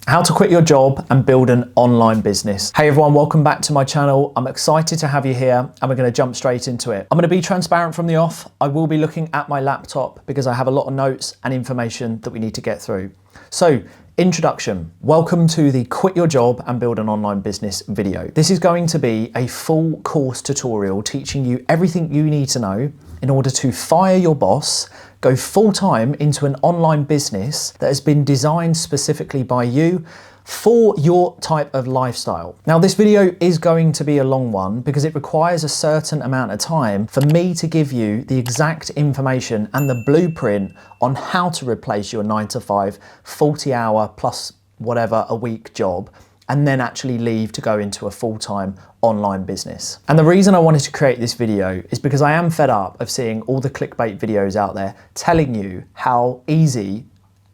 How to quit your job and build an online business. Hey everyone, welcome back to my channel. I'm excited to have you here and we're going to jump straight into it. I'm going to be transparent from the off. I will be looking at my laptop because I have a lot of notes and information that we need to get through. So, introduction. Welcome to the Quit Your Job and Build an Online Business video. This is going to be a full course tutorial teaching you everything you need to know in order to fire your boss, go full-time into an online business that has been designed specifically by you for your type of lifestyle. Now, this video is going to be a long one because it requires a certain amount of time for me to give you the exact information and the blueprint on how to replace your 9-to-5, 40-hour plus whatever a week job, and then actually leave to go into a full-time online business. And the reason I wanted to create this video is because I am fed up of seeing all the clickbait videos out there telling you how easy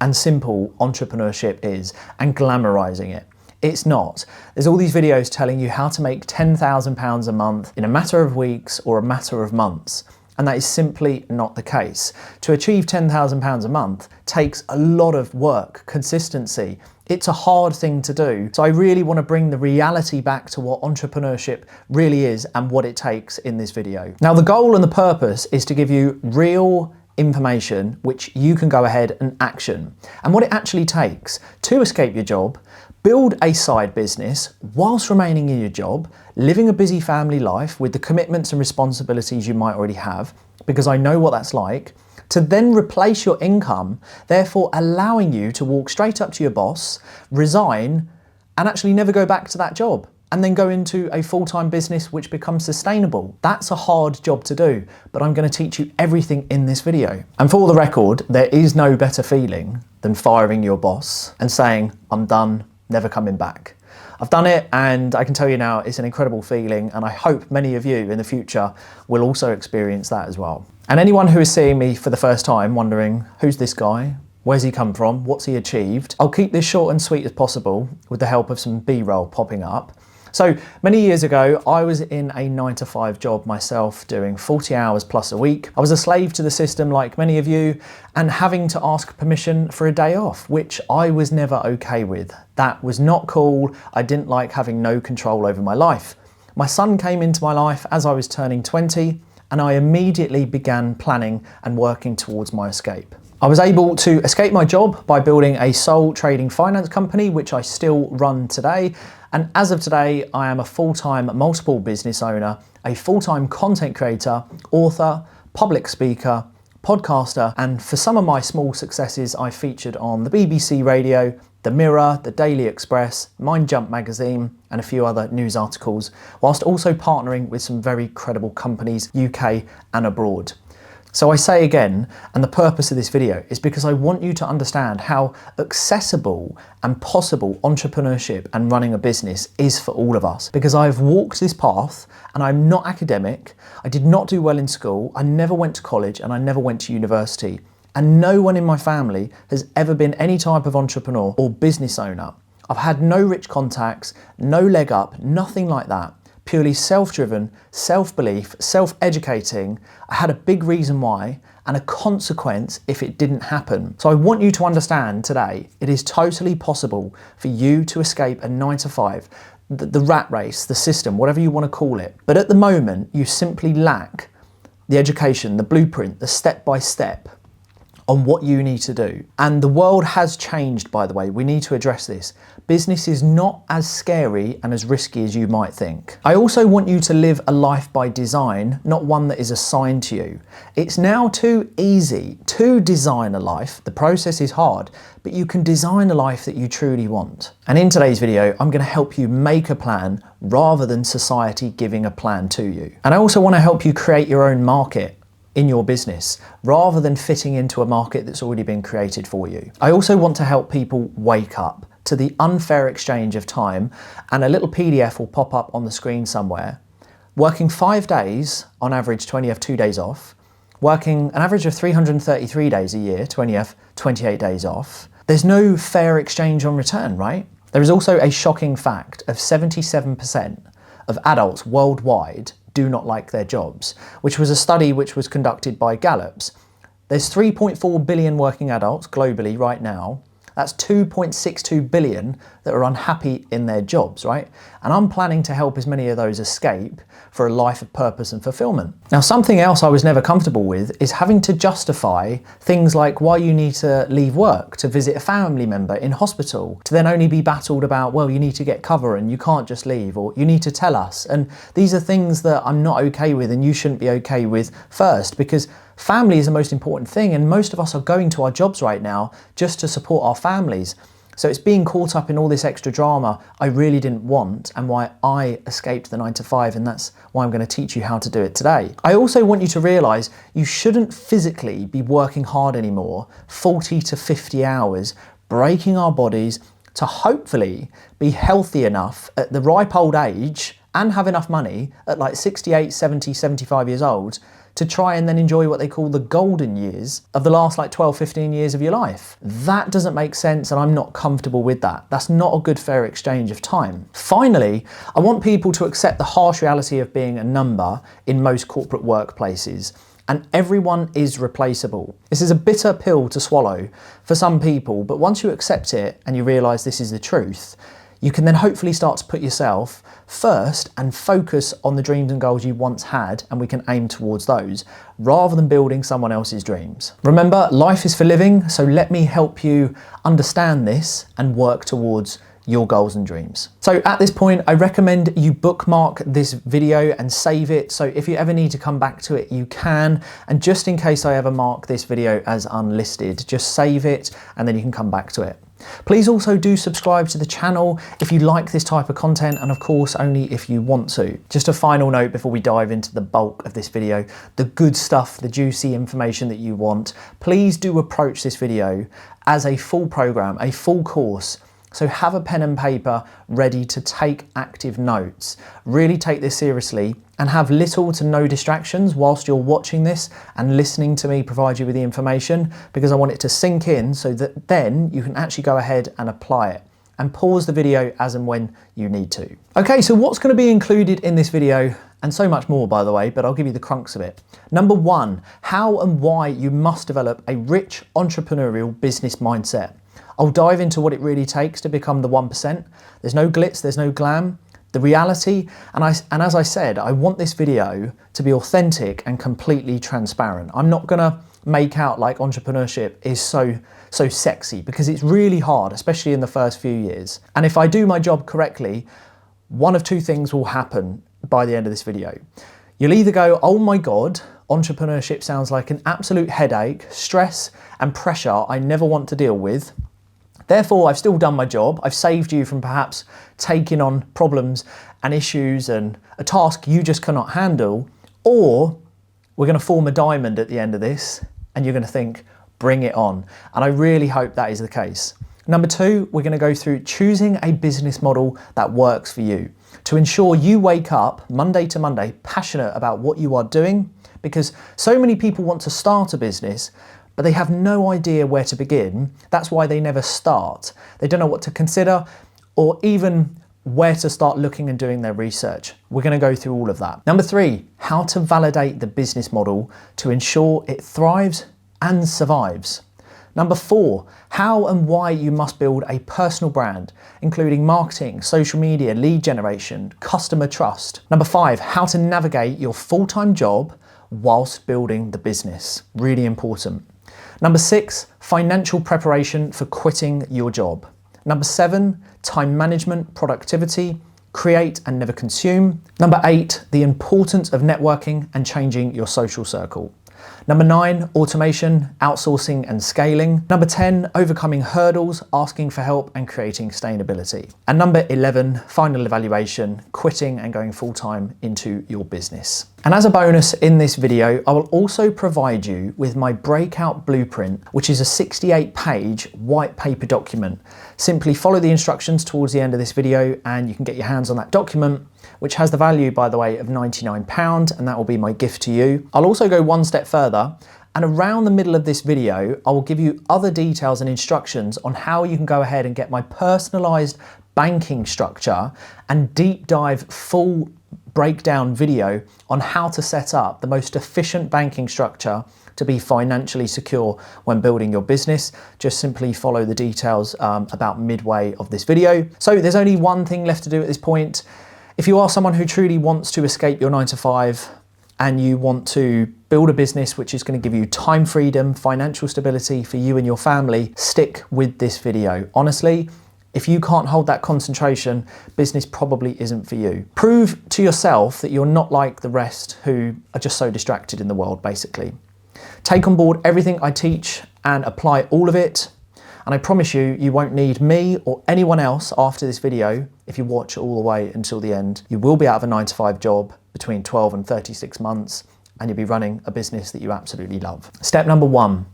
and simple entrepreneurship is and glamorizing it. It's not. There's all these videos telling you how to make £10,000 a month in a matter of weeks or a matter of months. And that is simply not the case. To achieve £10,000 a month takes a lot of work, consistency. It's a hard thing to do. So I really want to bring the reality back to what entrepreneurship really is and what it takes in this video. Now, the goal and the purpose is to give you real information which you can go ahead and action, and what it actually takes to escape your job, build a side business whilst remaining in your job, living a busy family life with the commitments and responsibilities you might already have, because I know what that's like, to then replace your income, therefore allowing you to walk straight up to your boss, resign, and actually never go back to that job, and then go into a full-time business which becomes sustainable. That's a hard job to do, but I'm going to teach you everything in this video. And for the record, there is no better feeling than firing your boss and saying, I'm done, never coming back. I've done it, and I can tell you now it's an incredible feeling, and I hope many of you in the future will also experience that as well. And anyone who is seeing me for the first time wondering, who's this guy? Where's he come from? What's he achieved? I'll keep this short and sweet as possible with the help of some B-roll popping up. So many years ago, I was in a 9-to-5 job myself, doing 40 hours plus a week. I was a slave to the system like many of you, and having to ask permission for a day off, which I was never okay with. That was not cool. I didn't like having no control over my life. My son came into my life as I was turning 20, and I immediately began planning and working towards my escape. I was able to escape my job by building a sole trading finance company, which I still run today. And as of today, I am a full-time multiple business owner, a full-time content creator, author, public speaker, podcaster, and for some of my small successes, I featured on the BBC Radio, The Mirror, The Daily Express, Mind Jump magazine, and a few other news articles, whilst also partnering with some very credible companies, UK and abroad. So I say again, and the purpose of this video is because I want you to understand how accessible and possible entrepreneurship and running a business is for all of us. Because I've walked this path and I'm not academic, I did not do well in school, I never went to college and I never went to university. And no one in my family has ever been any type of entrepreneur or business owner. I've had no rich contacts, no leg up, nothing like that. Purely self-driven, self-belief, self-educating. I had a big reason why and a consequence if it didn't happen. So I want you to understand today, it is totally possible for you to escape a 9-to-5, the rat race, the system, whatever you want to call it. But at the moment, you simply lack the education, the blueprint, the step-by-step on what you need to do. And the world has changed, by the way. We need to address this. Business is not as scary and as risky as you might think. I also want you to live a life by design, not one that is assigned to you. It's now too easy to design a life. The process is hard, but you can design a life that you truly want. And in today's video, I'm going to help you make a plan rather than society giving a plan to you. And I also want to help you create your own market in your business rather than fitting into a market that's already been created for you. I also want to help people wake up to the unfair exchange of time, and a little PDF will pop up on the screen somewhere. Working 5 days, on average 20 have 2 days off, working an average of 333 days a year, 20 have 28 days off. There's no fair exchange on return, right? There is also a shocking fact of 77% of adults worldwide do not like their jobs, which was a study which was conducted by Gallup's. There's 3.4 billion working adults globally right now. That's 2.62 billion that are unhappy in their jobs, right? And I'm planning to help as many of those escape for a life of purpose and fulfillment. Now, something else I was never comfortable with is having to justify things like why you need to leave work to visit a family member in hospital, to then only be battled about, well, you need to get cover and you can't just leave, or you need to tell us. And these are things that I'm not okay with and you shouldn't be okay with first, because family is the most important thing, and most of us are going to our jobs right now just to support our families. So it's being caught up in all this extra drama I really didn't want, and why I escaped the 9 to 5, and that's why I'm going to teach you how to do it today. I also want you to realise you shouldn't physically be working hard anymore, 40 to 50 hours, breaking our bodies to hopefully be healthy enough at the ripe old age and have enough money at like 68, 70, 75 years old to try and then enjoy what they call the golden years of the last like 12, 15 years of your life. That doesn't make sense, and I'm not comfortable with that. That's not a good fair exchange of time. Finally, I want people to accept the harsh reality of being a number in most corporate workplaces, and everyone is replaceable. This is a bitter pill to swallow for some people, but once you accept it and you realise this is the truth, you can then hopefully start to put yourself first and focus on the dreams and goals you once had, and we can aim towards those rather than building someone else's dreams. Remember, life is for living, so let me help you understand this and work towards your goals and dreams. So at this point, I recommend you bookmark this video and save it. So if you ever need to come back to it, you can. And just in case I ever mark this video as unlisted, just save it and then you can come back to it. Please also do subscribe to the channel if you like this type of content, and of course only if you want to. Just a final note before we dive into the bulk of this video, the good stuff, the juicy information that you want, please do approach this video as a full program, a full course. So have a pen and paper ready to take active notes. Really take this seriously and have little to no distractions whilst you're watching this and listening to me provide you with the information, because I want it to sink in so that then you can actually go ahead and apply it, and pause the video as and when you need to. Okay, so what's going to be included in this video, and so much more by the way, but I'll give you the crux of it. Number one, how and why you must develop a rich entrepreneurial business mindset. I'll dive into what it really takes to become the 1%. There's no glitz, there's no glam. The reality, and as I said, I want this video to be authentic and completely transparent. I'm not gonna make out like entrepreneurship is so sexy, because it's really hard, especially in the first few years. And if I do my job correctly, one of two things will happen by the end of this video. You'll either go, oh my God, entrepreneurship sounds like an absolute headache, stress and pressure I never want to deal with. Therefore, I've still done my job. I've saved you from perhaps taking on problems and issues and a task you just cannot handle. Or we're going to form a diamond at the end of this and you're going to think, bring it on. And I really hope that is the case. Number two, we're going to go through choosing a business model that works for you to ensure you wake up Monday to Monday passionate about what you are doing, because so many people want to start a business but they have no idea where to begin. That's why they never start. They don't know what to consider or even where to start looking and doing their research. We're going to go through all of that. Number three, how to validate the business model to ensure it thrives and survives. Number four, how and why you must build a personal brand, including marketing, social media, lead generation, customer trust. Number five, how to navigate your full-time job whilst building the business. Really important. Number six, financial preparation for quitting your job. Number seven, time management, productivity, create and never consume. Number eight, the importance of networking and changing your social circle. Number nine, automation, outsourcing and scaling. Number 10, overcoming hurdles, asking for help and creating sustainability. And number 11, final evaluation, quitting and going full-time into your business. And as a bonus in this video, I will also provide you with my breakout blueprint, which is a 68-page white paper document. Simply follow the instructions towards the end of this video and you can get your hands on that document, which has the value, by the way, of £99, and that will be my gift to you. I'll also go one step further, and around the middle of this video, I will give you other details and instructions on how you can go ahead and get my personalized banking structure and deep dive full breakdown video on how to set up the most efficient banking structure to be financially secure when building your business. Just simply follow the details about midway of this video. So there's only one thing left to do at this point. If you are someone who truly wants to escape your 9 to 5 and you want to build a business which is going to give you time freedom, financial stability for you and your family, stick with this video. Honestly, if you can't hold that concentration, business probably isn't for you. Prove to yourself that you're not like the rest who are just so distracted in the world, basically. Take on board everything I teach and apply all of it. And I promise you, you won't need me or anyone else after this video if you watch all the way until the end. You will be out of a 9 to 5 job between 12 and 36 months, and you'll be running a business that you absolutely love. Step number 1.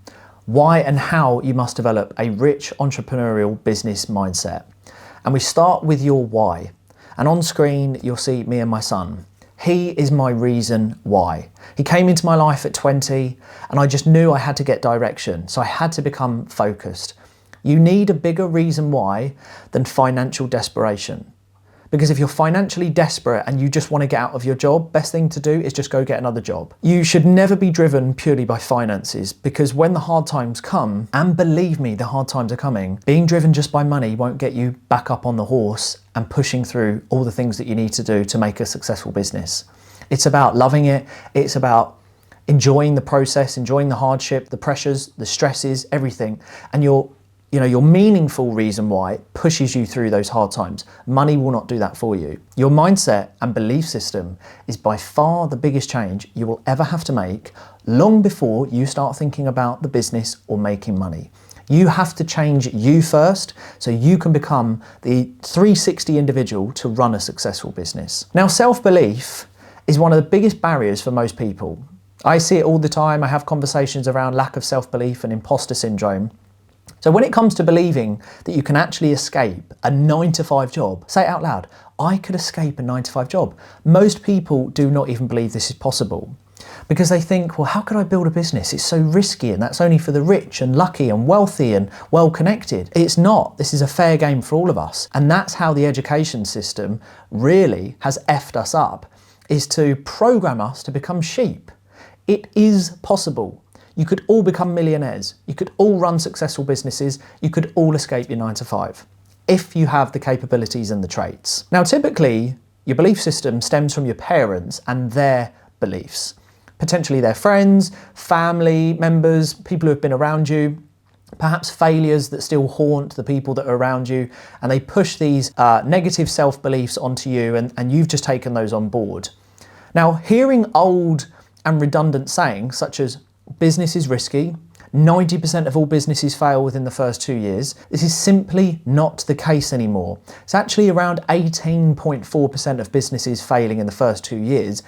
Why and how you must develop a rich entrepreneurial business mindset. And we start with your why. And on screen, you'll see me and my son. He is my reason why. He came into my life at 20 and I just knew I had to get direction. So I had to become focused. You need a bigger reason why than financial desperation. Because if you're financially desperate and you just want to get out of your job, best thing to do is just go get another job. You should never be driven purely by finances, because when the hard times come, and believe me, the hard times are coming, being driven just by money won't get you back up on the horse and pushing through all the things that you need to do to make a successful business. It's about loving it. It's about enjoying the process, enjoying the hardship, the pressures, the stresses, everything. And your meaningful reason why pushes you through those hard times. Money will not do that for you. Your mindset and belief system is by far the biggest change you will ever have to make long before you start thinking about the business or making money. You have to change you first so you can become the 360 individual to run a successful business. Now, self-belief is one of the biggest barriers for most people. I see it all the time. I have conversations around lack of self-belief and imposter syndrome. So when it comes to believing that you can actually escape a 9 to 5 job, say it out loud, I could escape a 9 to 5 job. Most people do not even believe this is possible because they think, well, how could I build a business? It's so risky and that's only for the rich and lucky and wealthy and well-connected. It's not. This is a fair game for all of us. And that's how the education system really has effed us up, is to program us to become sheep. It is possible. You could all become millionaires. You could all run successful businesses. You could all escape your 9 to 5 if you have the capabilities and the traits. Now, typically, your belief system stems from your parents and their beliefs, potentially their friends, family members, people who have been around you, perhaps failures that still haunt the people that are around you, and they push these negative self-beliefs onto you, and you've just taken those on board. Now, hearing old and redundant sayings such as business is risky, 90% of all businesses fail within the first 2 years. This is simply not the case anymore. It's actually around 18.4% of businesses failing in the first 2 years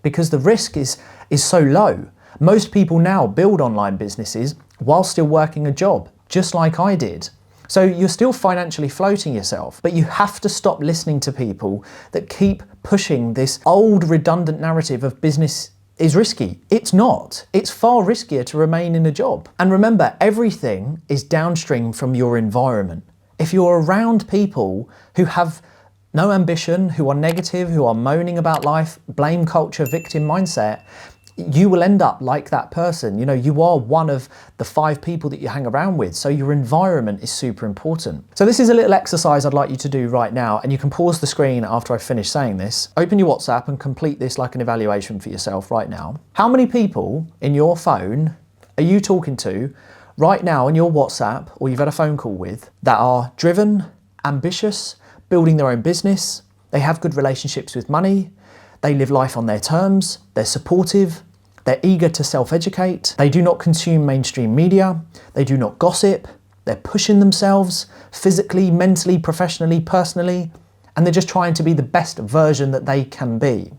because the risk is so low. Most people now build online businesses while still working a job, just like I did. So you're still financially floating yourself, but you have to stop listening to people that keep pushing this old redundant narrative of business is risky. It's not. It's far riskier to remain in a job. And remember, everything is downstream from your environment. If you're around people who have no ambition, who are negative, who are moaning about life, blame culture, victim mindset, you will end up like that person. You know, you are one of the 5 people that you hang around with, so your environment is super important. So this is a little exercise I'd like you to do right now, and you can pause the screen after I finish saying this. Open your WhatsApp and complete this like an evaluation for yourself right now. How many people in your phone are you talking to right now in your WhatsApp, or you've had a phone call with, that are driven, ambitious, building their own business, they have good relationships with money, they live life on their terms, they're supportive, they're eager to self-educate, they do not consume mainstream media, they do not gossip, they're pushing themselves physically, mentally, professionally, personally, and they're just trying to be the best version that they can be.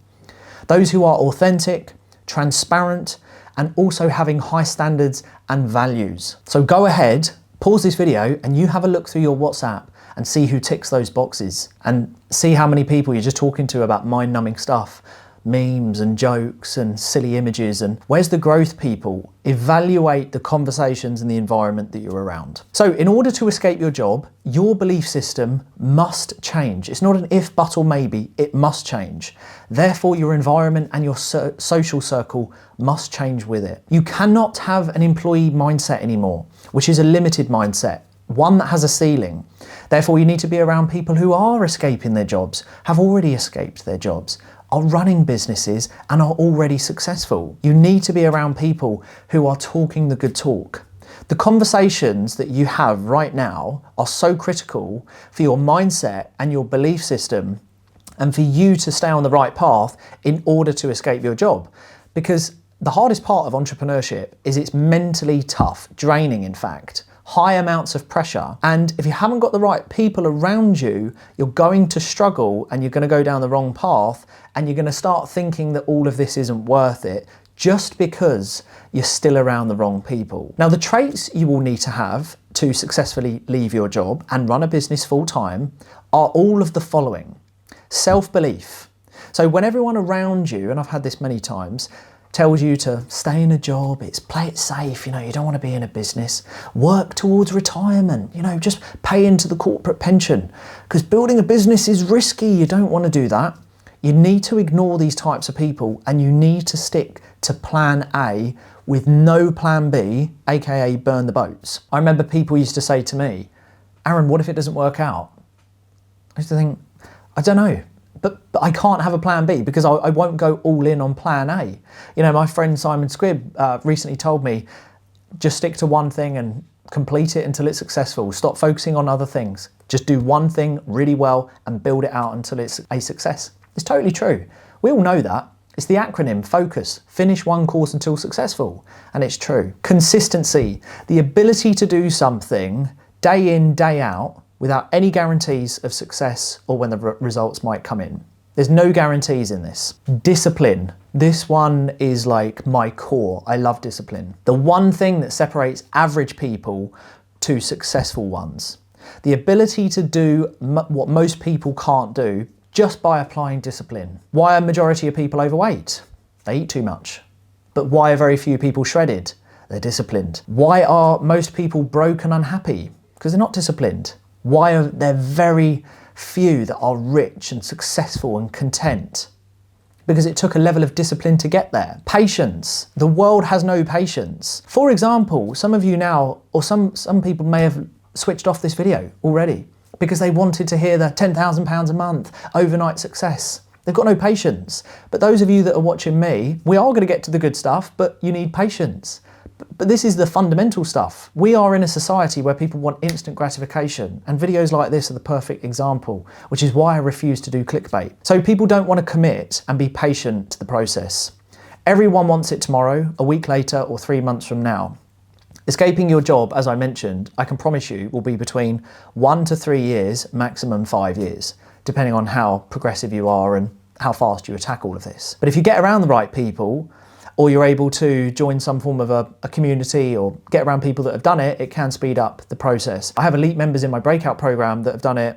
Those who are authentic, transparent, and also having high standards and values. So go ahead, pause this video, and you have a look through your WhatsApp and see who ticks those boxes, and see how many people you're just talking to about mind-numbing stuff. memes and jokes and silly images? And where's the growth people? Evaluate the conversations and the environment that you're around. So in order to escape your job, your belief system must change. It's not an if, but, or maybe, it must change. Therefore, your environment and your social circle must change with it. You cannot have an employee mindset anymore, which is a limited mindset, one that has a ceiling. Therefore, you need to be around people who are escaping their jobs, have already escaped their jobs, are running businesses and are already successful. You need to be around people who are talking the good talk. The conversations that you have right now are so critical for your mindset and your belief system and for you to stay on the right path in order to escape your job. Because the hardest part of entrepreneurship is it's mentally tough, draining in fact. High amounts of pressure. And if you haven't got the right people around you, you're going to struggle and you're going to go down the wrong path and you're going to start thinking that all of this isn't worth it just because you're still around the wrong people. Now, the traits you will need to have to successfully leave your job and run a business full time are all of the following. Self-belief. So when everyone around you, and I've had this many times, tells you to stay in a job, it's play it safe, you don't want to be in a business, work towards retirement, just pay into the corporate pension because building a business is risky, you don't want to do that. You need to ignore these types of people and you need to stick to plan A with no plan B, aka burn the boats. I remember people used to say to me, Aaron, what if it doesn't work out? I used to think, I don't know. But I can't have a plan B because I won't go all in on plan A. My friend Simon Squibb recently told me, just stick to one thing and complete it until it's successful. Stop focusing on other things. Just do one thing really well and build it out until it's a success. It's totally true. We all know that. It's the acronym FOCUS, finish one course until successful. And it's true. Consistency, the ability to do something day in, day out, without any guarantees of success or when the results might come in. There's no guarantees in this. Discipline. This one is like my core. I love discipline. The one thing that separates average people to successful ones. The ability to do what most people can't do just by applying discipline. Why are a majority of people overweight? They eat too much. But why are very few people shredded? They're disciplined. Why are most people broke and unhappy? Because they're not disciplined. Why are there very few that are rich and successful and content? Because it took a level of discipline to get there. Patience. The world has no patience. For example, some of you now, or some people may have switched off this video already because they wanted to hear the £10,000 a month overnight success. They've got no patience. But those of you that are watching me, we are going to get to the good stuff, but you need patience. But this is the fundamental stuff. We are in a society where people want instant gratification, and videos like this are the perfect example, which is why I refuse to do clickbait. So people don't want to commit and be patient to the process. Everyone wants it tomorrow, a week later, or 3 months from now. Escaping your job, as I mentioned, I can promise you will be between 1 to 3 years, maximum 5 years, depending on how progressive you are and how fast you attack all of this. But if you get around the right people, or you're able to join some form of a community or get around people that have done it, it can speed up the process. I have elite members in my breakout program that have done it.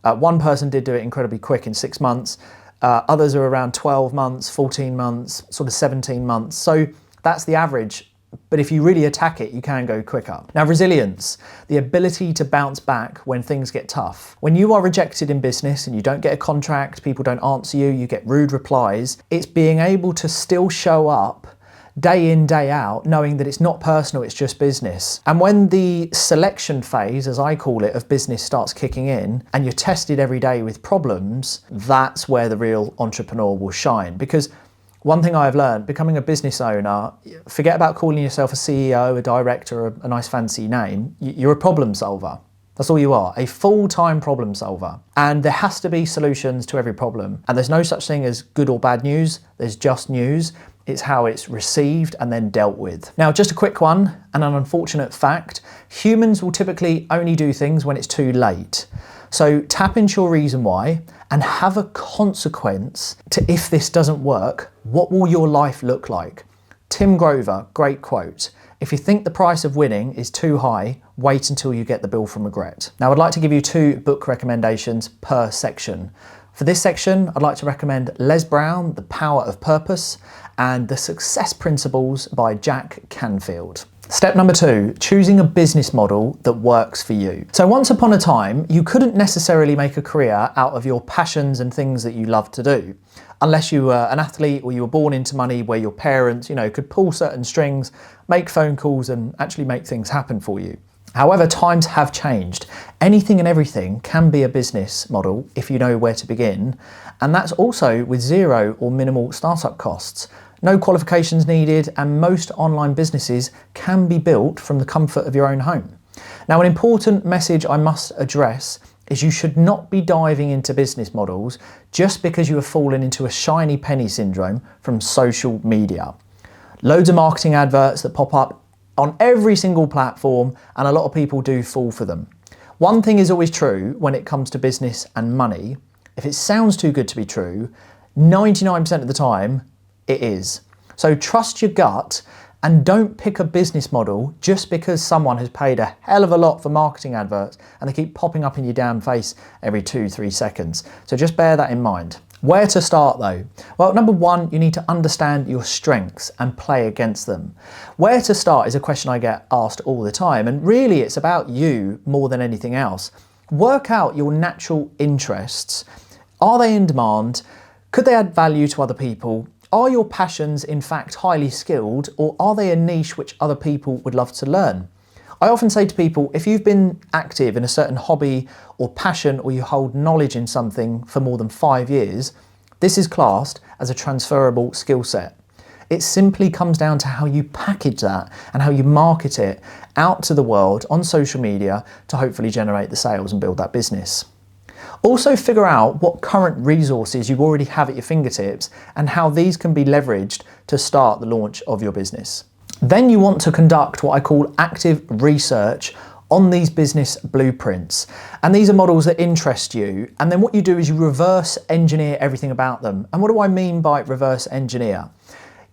One person did do it incredibly quick in 6 months. Others are around 12 months, 14 months, sort of 17 months. So that's the average. But if you really attack it, you can go quicker. Now, resilience, the ability to bounce back when things get tough. When you are rejected in business and you don't get a contract, people don't answer you, you get rude replies, it's being able to still show up day in, day out, knowing that it's not personal, it's just business. And when the selection phase, as I call it, of business starts kicking in and you're tested every day with problems, that's where the real entrepreneur will shine. Because one thing I've learned, becoming a business owner, forget about calling yourself a CEO, a director, or a nice fancy name. You're a problem solver. That's all you are, a full-time problem solver. And there has to be solutions to every problem. And there's no such thing as good or bad news. There's just news. It's how it's received and then dealt with. Now, just a quick one and an unfortunate fact. Humans will typically only do things when it's too late. So tap into your reason why and have a consequence to if this doesn't work, what will your life look like? Tim Grover, great quote. If you think the price of winning is too high, wait until you get the bill from regret. Now, I'd like to give you 2 book recommendations per section. For this section, I'd like to recommend Les Brown, The Power of Purpose, and The Success Principles by Jack Canfield. Step number 2, choosing a business model that works for you. So once upon a time, you couldn't necessarily make a career out of your passions and things that you love to do, unless you were an athlete or you were born into money where your parents, could pull certain strings, make phone calls and actually make things happen for you. However, times have changed. Anything and everything can be a business model if you know where to begin, and that's also with zero or minimal startup costs. No qualifications needed, and most online businesses can be built from the comfort of your own home. Now, an important message I must address is you should not be diving into business models just because you have fallen into a shiny penny syndrome from social media. Loads of marketing adverts that pop up on every single platform, and a lot of people do fall for them. One thing is always true when it comes to business and money. If it sounds too good to be true, 99% of the time, it is. So trust your gut and don't pick a business model just because someone has paid a hell of a lot for marketing adverts and they keep popping up in your damn face every 2-3 seconds. So just bear that in mind. Where to start though? Well, number 1, you need to understand your strengths and play against them. Where to start is a question I get asked all the time, and really it's about you more than anything else. Work out your natural interests. Are they in demand? Could they add value to other people? Are your passions in fact highly skilled, or are they a niche which other people would love to learn? I often say to people, if you've been active in a certain hobby or passion, or you hold knowledge in something for more than 5 years, this is classed as a transferable skill set. It simply comes down to how you package that and how you market it out to the world on social media to hopefully generate the sales and build that business. Also figure out what current resources you already have at your fingertips and how these can be leveraged to start the launch of your business. Then you want to conduct what I call active research on these business blueprints. And these are models that interest you. And then what you do is you reverse engineer everything about them. And what do I mean by reverse engineer?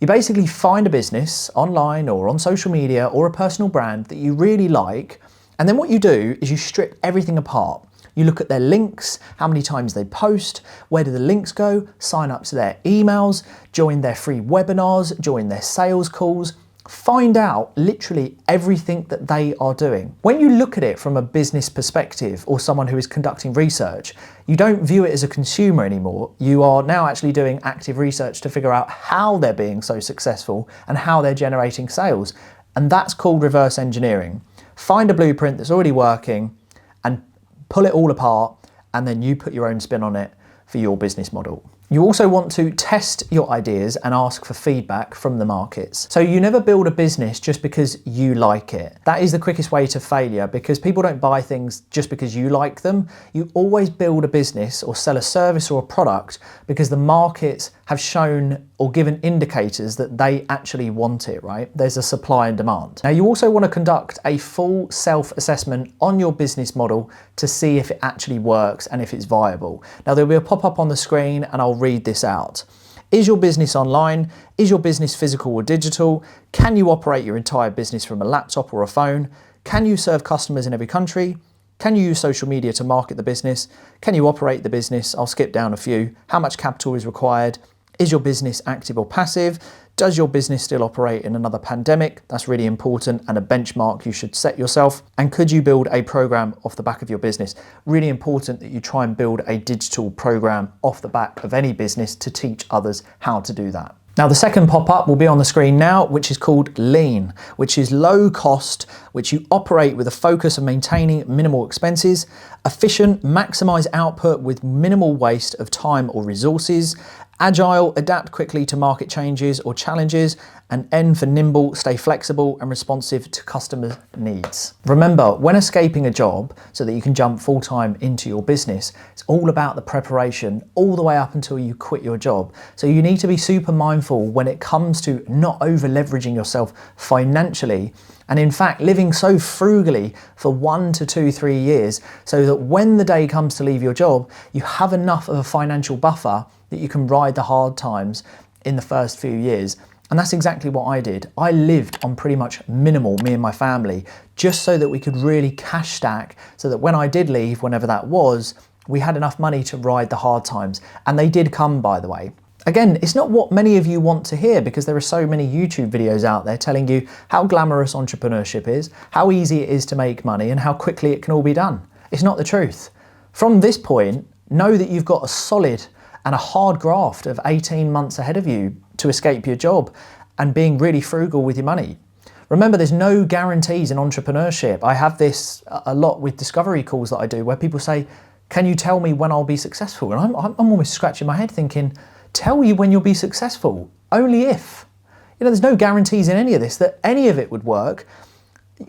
You basically find a business online or on social media or a personal brand that you really like. And then what you do is you strip everything apart. You look at their links, how many times they post, where do the links go, sign up to their emails, join their free webinars, join their sales calls. Find out literally everything that they are doing. When you look at it from a business perspective or someone who is conducting research, you don't view it as a consumer anymore. You are now actually doing active research to figure out how they're being so successful and how they're generating sales. And that's called reverse engineering. Find a blueprint that's already working and pull it all apart, and then you put your own spin on it for your business model. You also want to test your ideas and ask for feedback from the markets. So you never build a business just because you like it. That is the quickest way to failure, because people don't buy things just because you like them. You always build a business or sell a service or a product because the markets have shown or given indicators that they actually want it, right? There's a supply and demand. Now you also want to conduct a full self-assessment on your business model to see if it actually works and if it's viable. Now there'll be a pop-up on the screen and I'll read this out. Is your business online? Is your business physical or digital? Can you operate your entire business from a laptop or a phone? Can you serve customers in every country? Can you use social media to market the business? Can you operate the business? I'll skip down a few. How much capital is required? Is your business active or passive? Does your business still operate in another pandemic? That's really important and a benchmark you should set yourself. And could you build a program off the back of your business? Really important that you try and build a digital program off the back of any business to teach others how to do that. Now the second pop-up will be on the screen now, which is called lean, which is low cost, which you operate with a focus of maintaining minimal expenses, efficient, maximize output with minimal waste of time or resources, agile, adapt quickly to market changes or challenges, and N for nimble, stay flexible and responsive to customer needs. Remember, when escaping a job so that you can jump full-time into your business, it's all about the preparation all the way up until you quit your job. So you need to be super mindful when it comes to not over leveraging yourself financially, and in fact living so frugally for 1 to 2, 3 years so that when the day comes to leave your job, you have enough of a financial buffer that you can ride the hard times in the first few years. And that's exactly what I did. I lived on pretty much minimal, me and my family, just so that we could really cash stack so that when I did leave, whenever that was, We had enough money to ride the hard times, and they did come, by the way. Again, it's not what many of you want to hear because there are so many YouTube videos out there telling you how glamorous entrepreneurship is, how easy it is to make money, and how quickly it can all be done. It's not the truth. From this point, know that you've got a solid and a hard graft of 18 months ahead of you to escape your job and being really frugal with your money. Remember, there's no guarantees in entrepreneurship. I have this a lot with discovery calls that I do where people say, can you tell me when I'll be successful? And I'm almost scratching my head thinking, tell you when you'll be successful, only if. You know, there's no guarantees in any of this that any of it would work.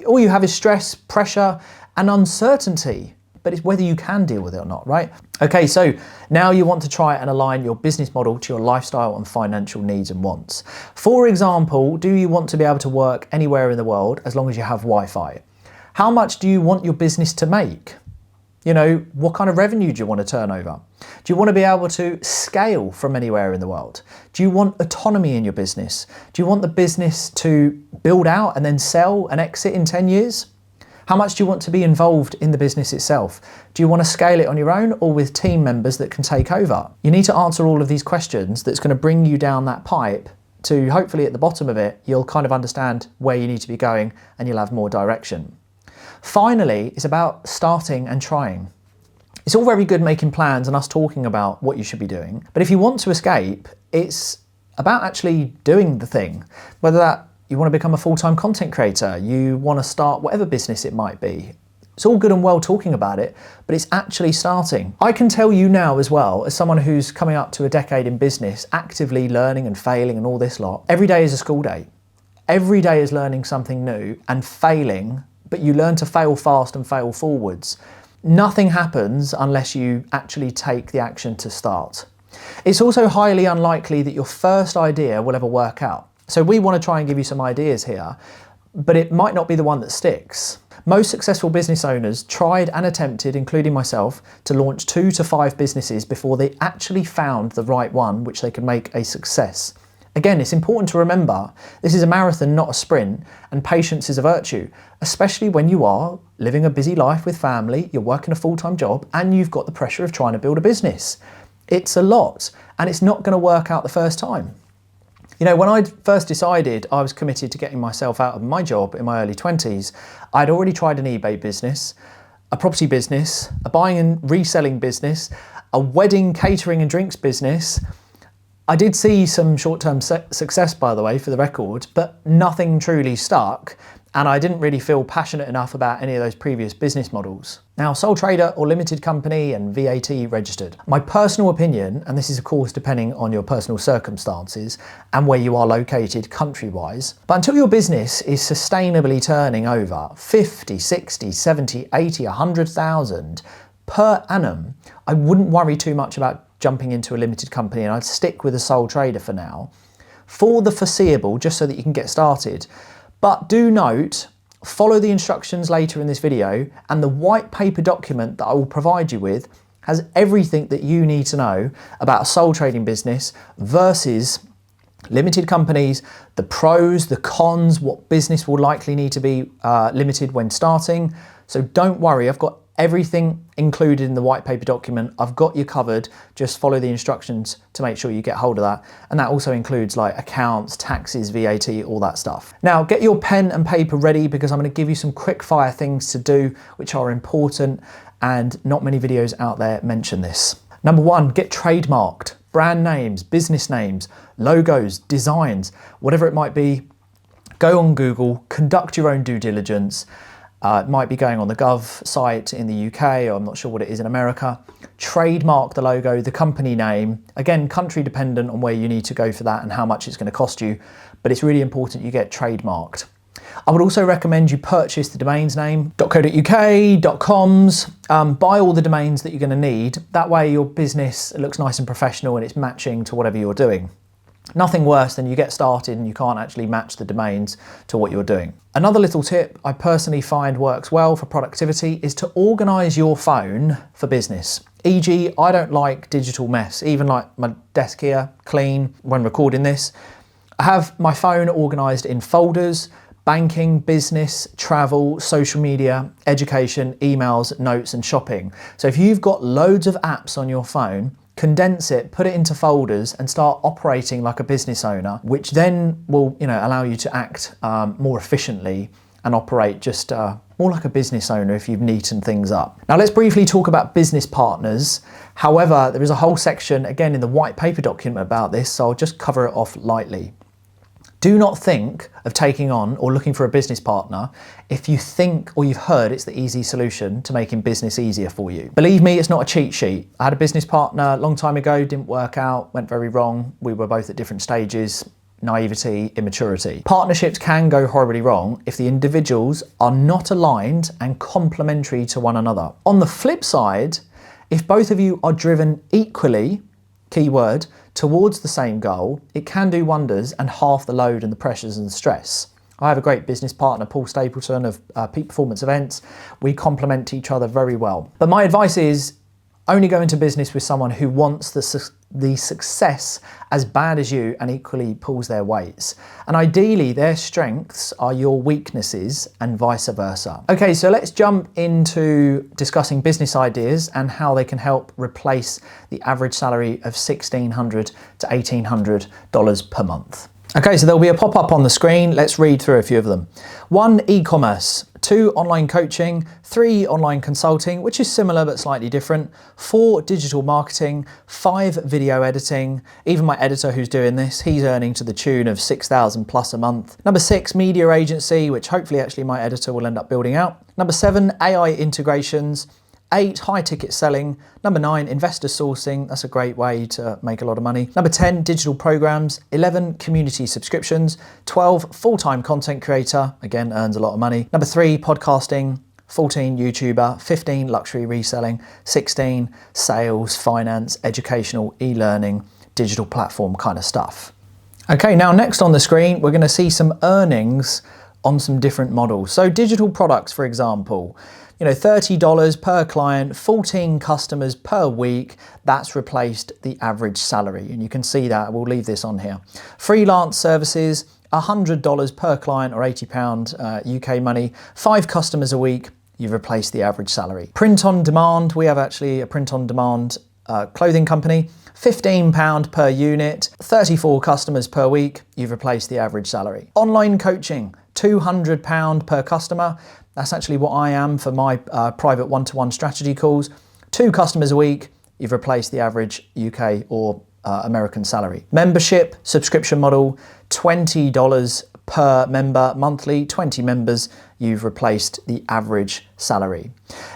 All you have is stress, pressure, and uncertainty, but it's whether you can deal with it or not, right? Okay, so now you want to try and align your business model to your lifestyle and financial needs and wants. For example, do you want to be able to work anywhere in the world as long as you have Wi-Fi? How much do you want your business to make? You know, what kind of revenue do you want to turn over? Do you want to be able to scale from anywhere in the world? Do you want autonomy in your business? Do you want the business to build out and then sell and exit in 10 years? How much do you want to be involved in the business itself? Do you want to scale it on your own or with team members that can take over? You need to answer all of these questions that's going to bring you down that pipe to hopefully at the bottom of it, you'll kind of understand where you need to be going and you'll have more direction. Finally, it's about starting and trying. It's all very good making plans and us talking about what you should be doing, but if you want to escape, it's about actually doing the thing. Whether that you want to become a full-time content creator, you want to start whatever business it might be. It's all good and well talking about it, but it's actually starting. I can tell you now as well, as someone who's coming up to a decade in business, actively learning and failing and all this lot, every day is a school day. Every day is learning something new and failing, but you learn to fail fast and fail forwards. Nothing happens unless you actually take the action to start. It's also highly unlikely that your first idea will ever work out. So we want to try and give you some ideas here, but it might not be the one that sticks. Most successful business owners tried and attempted, including myself, to launch 2 to 5 businesses before they actually found the right one which they could make a success. Again, it's important to remember this is a marathon, not a sprint, and patience is a virtue, especially when you are living a busy life with family, you're working a full-time job, and you've got the pressure of trying to build a business. It's a lot, and it's not going to work out the first time. You know, when I first decided I was committed to getting myself out of my job in my early 20s, I'd already tried an eBay business, a property business, a buying and reselling business, a wedding catering and drinks business. I did see some short-term success, by the way, for the record, but nothing truly stuck, and I didn't really feel passionate enough about any of those previous business models. Now, sole trader or limited company and VAT registered. My personal opinion, and this is of course depending on your personal circumstances and where you are located country-wise, but until your business is sustainably turning over 50, 60, 70, 80, 100,000 per annum, I wouldn't worry too much about jumping into a limited company, and I'd stick with a sole trader for now, for the foreseeable, just so that you can get started. But do note, follow the instructions later in this video, and the white paper document that I will provide you with has everything that you need to know about a sole trading business versus limited companies, the pros, the cons, what business will likely need to be limited when starting. So don't worry, I've got everything included in the white paper document. I've got you covered. Just follow the instructions to make sure you get hold of that. And that also includes like accounts, taxes, VAT, all that stuff. Now get your pen and paper ready because I'm going to give you some quick fire things to do which are important, and not many videos out there mention this. Number 1, get trademarked. Brand names, business names, logos, designs, whatever it might be. Go on Google, conduct your own due diligence. It might be going on the Gov site in the UK, or I'm not sure what it is in America. Trademark the logo, the company name. Again, country dependent on where you need to go for that and how much it's going to cost you, but it's really important you get trademarked. I would also recommend you purchase the domains name, .co.uk, .coms, buy all the domains that you're going to need. That way your business looks nice and professional and it's matching to whatever you're doing. Nothing worse than you get started and you can't actually match the domains to what you're doing. Another little tip I personally find works well for productivity is to organise your phone for business. E.g., I don't like digital mess, even like my desk here, clean when recording this. I have my phone organised in folders, banking, business, travel, social media, education, emails, notes, and shopping. So if you've got loads of apps on your phone, condense it, put it into folders and start operating like a business owner, which then will, allow you to act more efficiently and operate just more like a business owner if you've neatened things up. Now let's briefly talk about business partners. However, there is a whole section again in the white paper document about this, so I'll just cover it off lightly. Do not think of taking on or looking for a business partner if you think or you've heard it's the easy solution to making business easier for you. Believe me, it's not a cheat sheet. I had a business partner a long time ago, didn't work out, went very wrong. We were both at different stages. Naivety, immaturity. Partnerships can go horribly wrong if the individuals are not aligned and complementary to one another. On the flip side, if both of you are driven equally, keyword, towards the same goal, it can do wonders and half the load and the pressures and the stress. I have a great business partner, Paul Stapleton of Peak Performance Events. We complement each other very well. But my advice is only go into business with someone who wants the success as bad as you and equally pulls their weights. And ideally, their strengths are your weaknesses and vice versa. Okay, so let's jump into discussing business ideas and how they can help replace the average salary of $1,600 to $1,800 per month. Okay, so there'll be a pop-up on the screen. Let's read through a few of them. 1, e-commerce. 2, online coaching. 3, online consulting, which is similar but slightly different. 4, digital marketing. 5, video editing. Even my editor who's doing this, he's earning to the tune of 6,000 plus a month. Number 6, media agency, which hopefully actually my editor will end up building out. Number 7, AI integrations. 8, high ticket selling. Number 9, investor sourcing. That's a great way to make a lot of money. Number 10, digital programs. 11, community subscriptions. 12, full-time content creator. Again, earns a lot of money. Number 3, podcasting. 14, YouTuber. 15, luxury reselling. 16, sales, finance, educational, e-learning, digital platform kind of stuff. Okay, now next on the screen, we're going to see some earnings on some different models. So digital products, for example, $30 per client, 14 customers per week, that's replaced the average salary. And you can see that, we'll leave this on here. Freelance services, $100 per client or £80 UK money, 5 customers a week, you've replaced the average salary. Print on demand, we have actually a print on demand clothing company, £15 per unit, 34 customers per week, you've replaced the average salary. Online coaching, £200 per customer. That's actually what I am for my private one-to-one strategy calls. 2 customers a week, you've replaced the average UK or American salary. Membership, subscription model, $20 per member monthly, 20 members, you've replaced the average salary.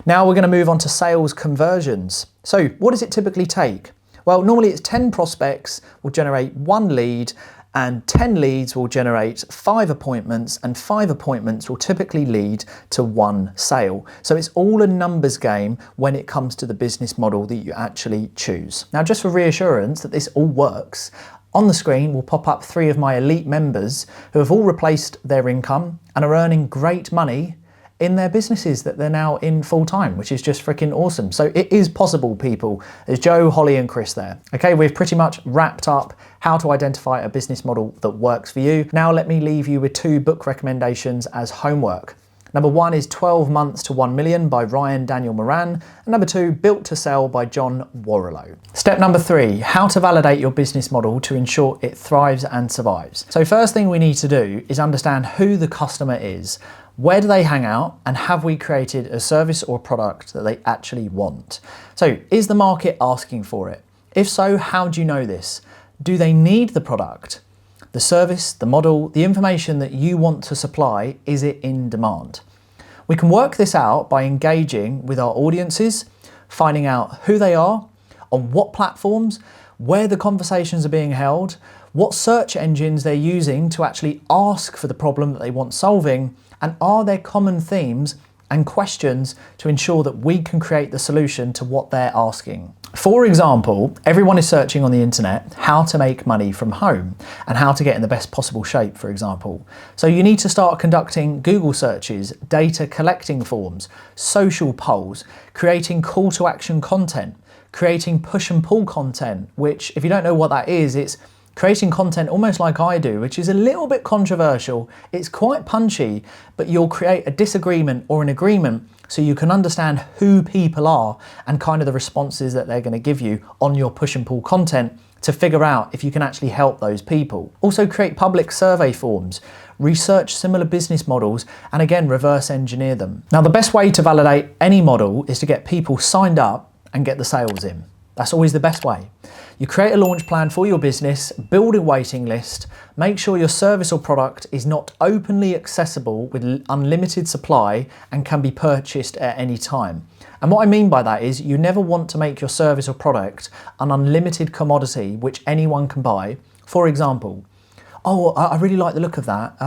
Now we're going to move on to sales conversions. So what does it typically take? Well, normally it's 10 prospects will generate 1 lead, and 10 leads will generate 5 appointments, and 5 appointments will typically lead to 1 sale. So it's all a numbers game when it comes to the business model that you actually choose. Now, just for reassurance that this all works, on the screen will pop up 3 of my elite members who have all replaced their income and are earning great money in their businesses that they're now in full time, which is just freaking awesome. So it is possible, people. There's Joe, Holly, and Chris there. Okay, we've pretty much wrapped up how to identify a business model that works for you. Now let me leave you with 2 book recommendations as homework. Number 1 is 12 Months to 1 Million by Ryan Daniel Moran. And number 2, Built to Sell by John Warrillow. Step number 3, how to validate your business model to ensure it thrives and survives. So first thing we need to do is understand who the customer is. Where do they hang out, and have we created a service or product that they actually want? So is the market asking for it? If so, how do you know this? Do they need the product? The service, the model, the information that you want to supply, is it in demand? We can work this out by engaging with our audiences, finding out who they are, on what platforms, where the conversations are being held, what search engines they're using to actually ask for the problem that they want solving, and are there common themes and questions to ensure that we can create the solution to what they're asking. For example, everyone is searching on the internet how to make money from home and how to get in the best possible shape, for example. So you need to start conducting Google searches, data collecting forms, social polls, creating call to action content, creating push and pull content, which if you don't know what that is, it's Creating content almost like I do, which is a little bit controversial. It's quite punchy, but you'll create a disagreement or an agreement so you can understand who people are and kind of the responses that they're going to give you on your push and pull content to figure out if you can actually help those people. Also create public survey forms, research similar business models, and again, reverse engineer them. Now, the best way to validate any model is to get people signed up and get the sales in. That's always the best way. You create a launch plan for your business, build a waiting list, make sure your service or product is not openly accessible with unlimited supply and can be purchased at any time. And what I mean by that is you never want to make your service or product an unlimited commodity which anyone can buy. For example, oh, I really like the look of that.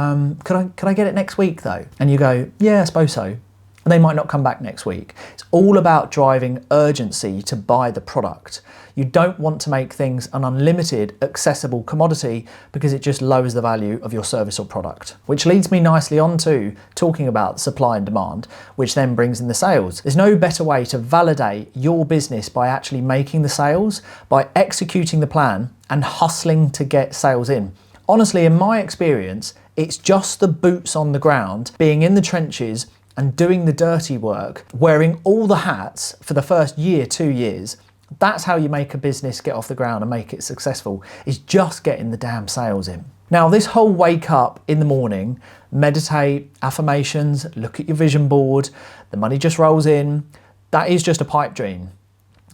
Could I get it next week though? And you go, yeah, I suppose so. And they might not come back next week. It's all about driving urgency to buy the product. You don't want to make things an unlimited, accessible commodity because it just lowers the value of your service or product. Which leads me nicely on to talking about supply and demand, which then brings in the sales. There's no better way to validate your business by actually making the sales, by executing the plan and hustling to get sales in. Honestly, in my experience, it's just the boots on the ground, being in the trenches and doing the dirty work, wearing all the hats for the first year, 2 years. That's how you make a business get off the ground and make it successful, is just getting the damn sales in. Now, this whole wake up in the morning, meditate, affirmations, look at your vision board, the money just rolls in, that is just a pipe dream.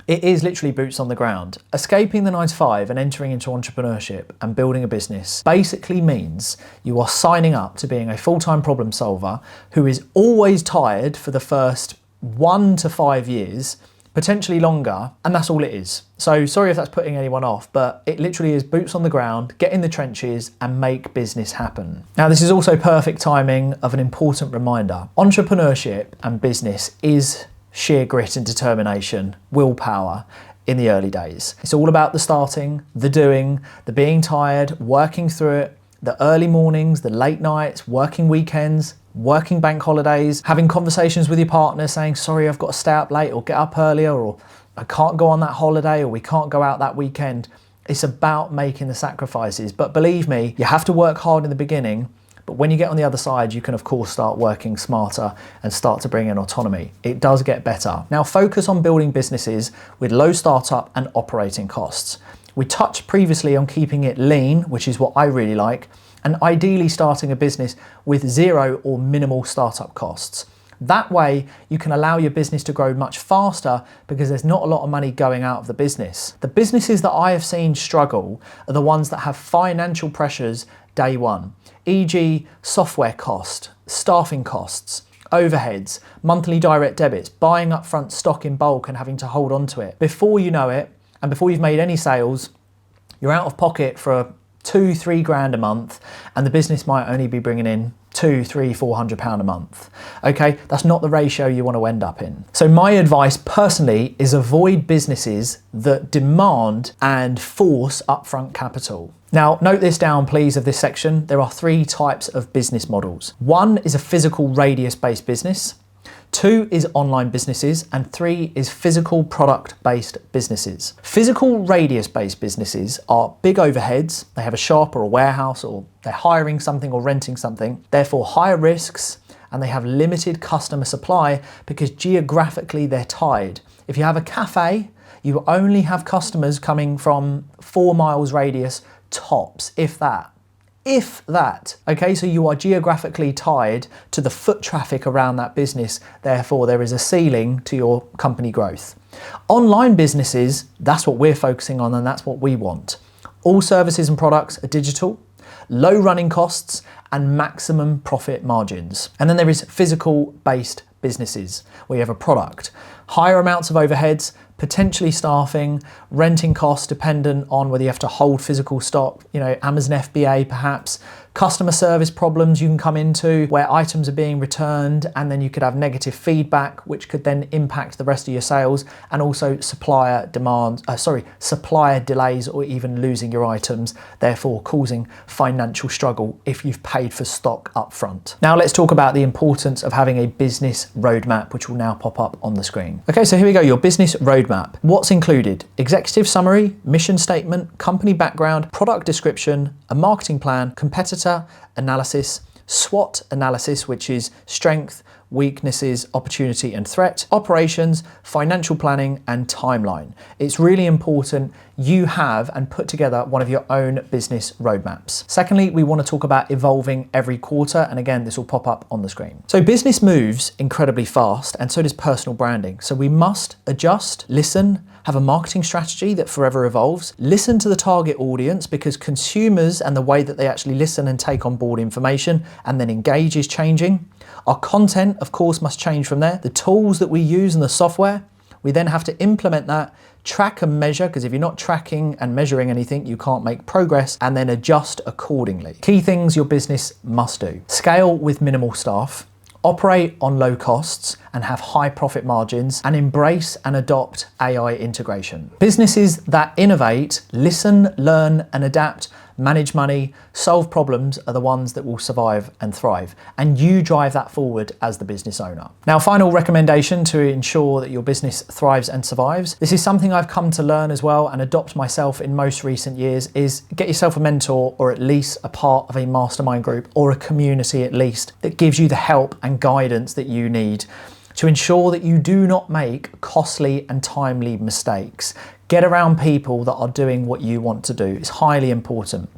It is literally boots on the ground. Escaping the 9 to 5 and entering into entrepreneurship and building a business basically means you are signing up to being a full-time problem solver who is always tired for the first 1 to 5 years, potentially longer, and that's all it is. So sorry if that's putting anyone off, but it literally is boots on the ground, get in the trenches and make business happen. Now, this is also perfect timing of an important reminder. Entrepreneurship and business is sheer grit and determination, willpower in the early days. It's all about the starting, the doing, the being tired, working through it, the early mornings, the late nights, working weekends, working bank holidays, having conversations with your partner saying, sorry, I've got to stay up late or get up earlier, or I can't go on that holiday, or we can't go out that weekend. It's about making the sacrifices. But believe me, you have to work hard in the beginning. But when you get on the other side, you can of course start working smarter and start to bring in autonomy. It does get better. Now focus on building businesses with low startup and operating costs. We touched previously on keeping it lean, which is what I really like, and ideally starting a business with 0 or minimal startup costs. That way you can allow your business to grow much faster because there's not a lot of money going out of the business. The businesses that I have seen struggle are the ones that have financial pressures day one, e.g. software cost, staffing costs, overheads, monthly direct debits, buying upfront stock in bulk and having to hold on to it. Before you know it, and before you've made any sales, you're out of pocket for 2-3 grand a month, and the business might only be bringing in £200-400 a month. Okay, that's not the ratio you want to end up in. So my advice personally is avoid businesses that demand and force upfront capital. Now, note this down, please, of this section. There are 3 types of business models. 1 is a physical radius-based business. 2 is online businesses, and 3 is physical product-based businesses. Physical radius-based businesses are big overheads. They have a shop or a warehouse, or they're hiring something or renting something, therefore higher risks, and they have limited customer supply because geographically they're tied. If you have a cafe, you only have customers coming from 4 miles radius tops, if that. If that. Okay, so you are geographically tied to the foot traffic around that business, therefore there is a ceiling to your company growth. Online businesses, that's what we're focusing on and that's what we want. All services and products are digital, low running costs and maximum profit margins. And then there is physical based businesses where you have a product, higher amounts of overheads, potentially staffing, renting costs dependent on whether you have to hold physical stock, Amazon FBA perhaps, Customer service problems you can come into where items are being returned, and then you could have negative feedback, which could then impact the rest of your sales, and also supplier delays, or even losing your items, therefore causing financial struggle if you've paid for stock up front. Now let's talk about the importance of having a business roadmap, which will now pop up on the screen. Okay, so here we go, your business roadmap. What's included? Executive summary, mission statement, company background, product description, a marketing plan, competitor analysis, SWOT analysis, which is strength, weaknesses, opportunity and threat, operations, financial planning and timeline. It's really important you have and put together one of your own business roadmaps. Secondly, we want to talk about evolving every quarter, and again, this will pop up on the screen. So business moves incredibly fast, and so does personal branding. So we must adjust, listen, have a marketing strategy that forever evolves, listen to the target audience, because consumers and the way that they actually listen and take on board information and then engage is changing. Our content, of course, must change from there. The tools that we use and the software, we then have to implement that, track and measure, because if you're not tracking and measuring anything, you can't make progress, and then adjust accordingly. Key things your business must do: scale with minimal staff, operate on low costs and have high profit margins, and embrace and adopt AI integration. Businesses that innovate, listen, learn and adapt, manage money, solve problems are the ones that will survive and thrive. And you drive that forward as the business owner. Now, final recommendation to ensure that your business thrives and survives. This is something I've come to learn as well and adopt myself in most recent years, is get yourself a mentor, or at least a part of a mastermind group, or a community at least, that gives you the help and guidance that you need to ensure that you do not make costly and timely mistakes. Get around people that are doing what you want to do. It's highly important.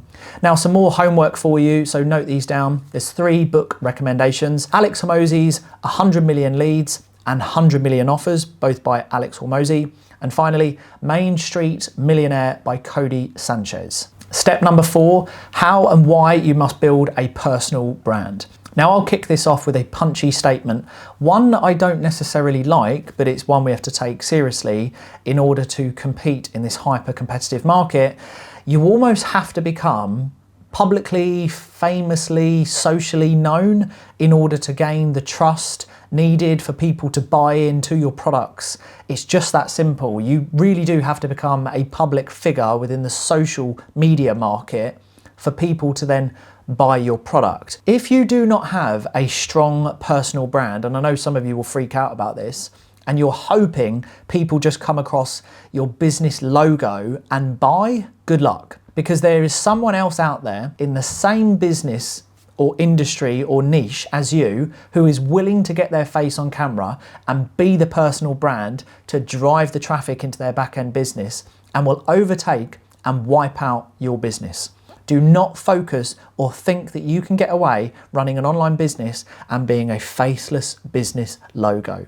Now, some more homework for you, so note these down. There's 3 book recommendations: Alex Hormozi's 100 Million Leads and 100 Million Offers, both by Alex Hormozi. And finally, Main Street Millionaire by Cody Sanchez. Step number 4, how and why you must build a personal brand. Now, I'll kick this off with a punchy statement, one that I don't necessarily like, but it's one we have to take seriously in order to compete in this hyper-competitive market. You almost have to become publicly, famously, socially known in order to gain the trust needed for people to buy into your products. It's just that simple. You really do have to become a public figure within the social media market for people to then buy your product. If you do not have a strong personal brand, and I know some of you will freak out about this, and you're hoping people just come across your business logo and buy, good luck. Because there is someone else out there in the same business or industry or niche as you who is willing to get their face on camera and be the personal brand to drive the traffic into their back-end business, and will overtake and wipe out your business. Do not focus or think that you can get away running an online business and being a faceless business logo.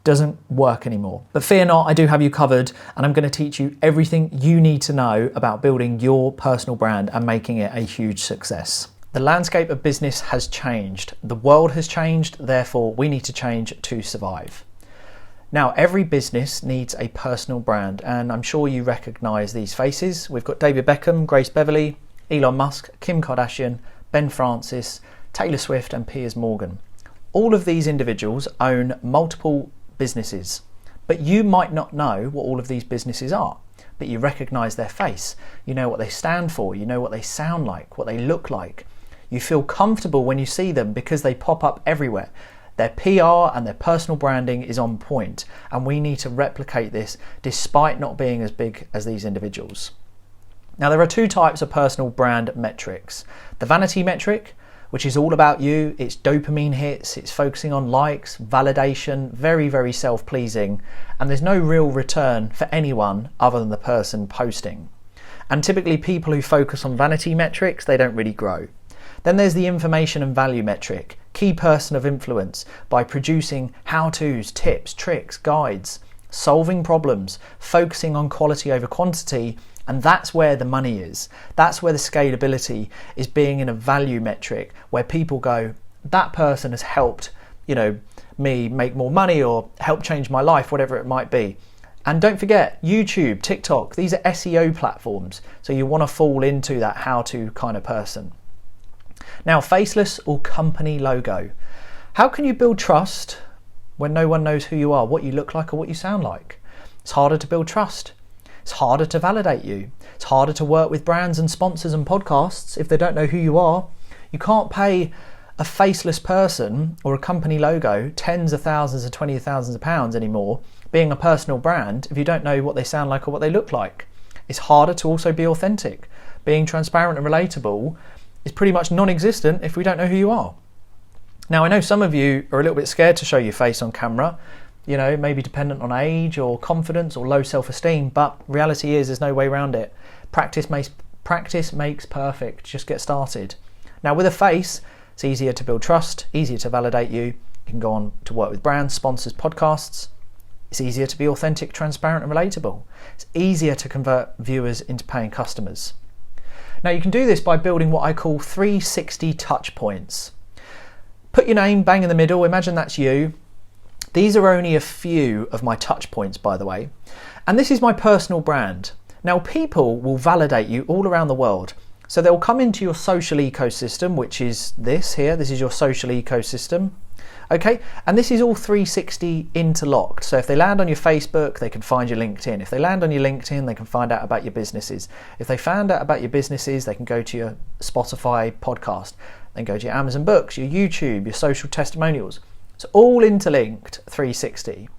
Doesn't work anymore. But fear not, I do have you covered, and I'm going to teach you everything you need to know about building your personal brand and making it a huge success. The landscape of business has changed. The world has changed, therefore we need to change to survive. Now, every business needs a personal brand, and I'm sure you recognize these faces. We've got David Beckham, Grace Beverley, Elon Musk, Kim Kardashian, Ben Francis, Taylor Swift and Piers Morgan. All of these individuals own multiple businesses, but you might not know what all of these businesses are, but you recognize their face. You know what they stand for, you know what they sound like, what they look like. You feel comfortable when you see them because they pop up everywhere. Their PR and their personal branding is on point, and we need to replicate this despite not being as big as these individuals. Now, there are 2 types of personal brand metrics. The vanity metric, which is all about you. It's dopamine hits, it's focusing on likes, validation, very, very self-pleasing, and there's no real return for anyone other than the person posting. And typically people who focus on vanity metrics, they don't really grow. Then there's the information and value metric, key person of influence, by producing how-tos, tips, tricks, guides, solving problems, focusing on quality over quantity. And that's where the money is. That's where the scalability is, being in a value metric where people go, that person has helped, me make more money or help change my life, whatever it might be. And don't forget, YouTube, TikTok, these are SEO platforms. So you want to fall into that how-to kind of person. Now, faceless or company logo. How can you build trust when no one knows who you are, what you look like, or what you sound like? It's harder to build trust. It's harder to validate you. It's harder to work with brands and sponsors and podcasts if they don't know who you are. You can't pay a faceless person or a company logo tens of thousands or 20 thousands of pounds anymore, being a personal brand, if you don't know what they sound like or what they look like. It's harder to also be authentic. Being transparent and relatable is pretty much non-existent if we don't know who you are. Now, I know some of you are a little bit scared to show your face on camera, maybe dependent on age or confidence or low self-esteem, but reality is there's no way around it. Practice makes perfect. Just get started. Now, with a face, it's easier to build trust, easier to validate you. You can go on to work with brands, sponsors, podcasts. It's easier to be authentic, transparent, and relatable. It's easier to convert viewers into paying customers. Now, you can do this by building what I call 360 touch points. Put your name bang in the middle. Imagine that's you. These are only a few of my touch points, by the way. And this is my personal brand. Now, people will validate you all around the world. So they'll come into your social ecosystem, which is this here. This is your social ecosystem. Okay, and this is all 360 interlocked. So if they land on your Facebook, they can find your LinkedIn. If they land on your LinkedIn, they can find out about your businesses. If they found out about your businesses, they can go to your Spotify podcast, then go to your Amazon books, your YouTube, your social testimonials. It's all interlinked 360.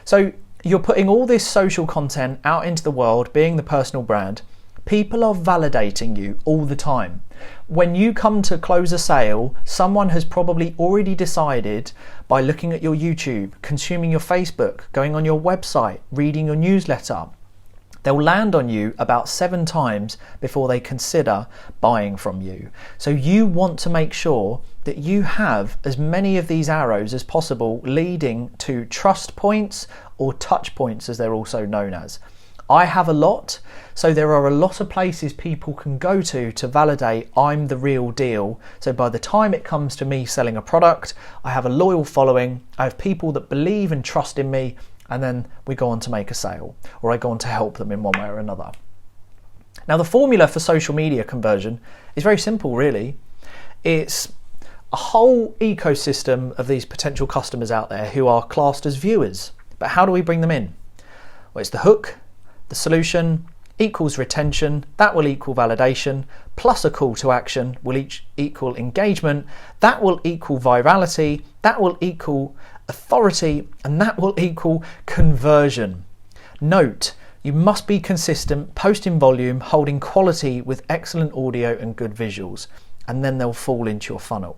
So you're putting all this social content out into the world, being the personal brand. People are validating you all the time. When you come to close a sale, someone has probably already decided by looking at your YouTube, consuming your Facebook, going on your website, reading your newsletter. They'll land on you about 7 times before they consider buying from you. So you want to make sure that you have as many of these arrows as possible leading to trust points or touch points, as they're also known as. I have a lot, so there are a lot of places people can go to validate I'm the real deal. So by the time it comes to me selling a product, I have a loyal following, I have people that believe and trust in me, and then we go on to make a sale, or I go on to help them in one way or another. Now, the formula for social media conversion is very simple, really. It's a whole ecosystem of these potential customers out there who are classed as viewers. But how do we bring them in? Well, it's the hook. The solution equals retention, that will equal validation, plus a call to action will equal engagement, that will equal virality, that will equal authority, and that will equal conversion. Note, you must be consistent, posting volume, holding quality with excellent audio and good visuals, and then they'll fall into your funnel.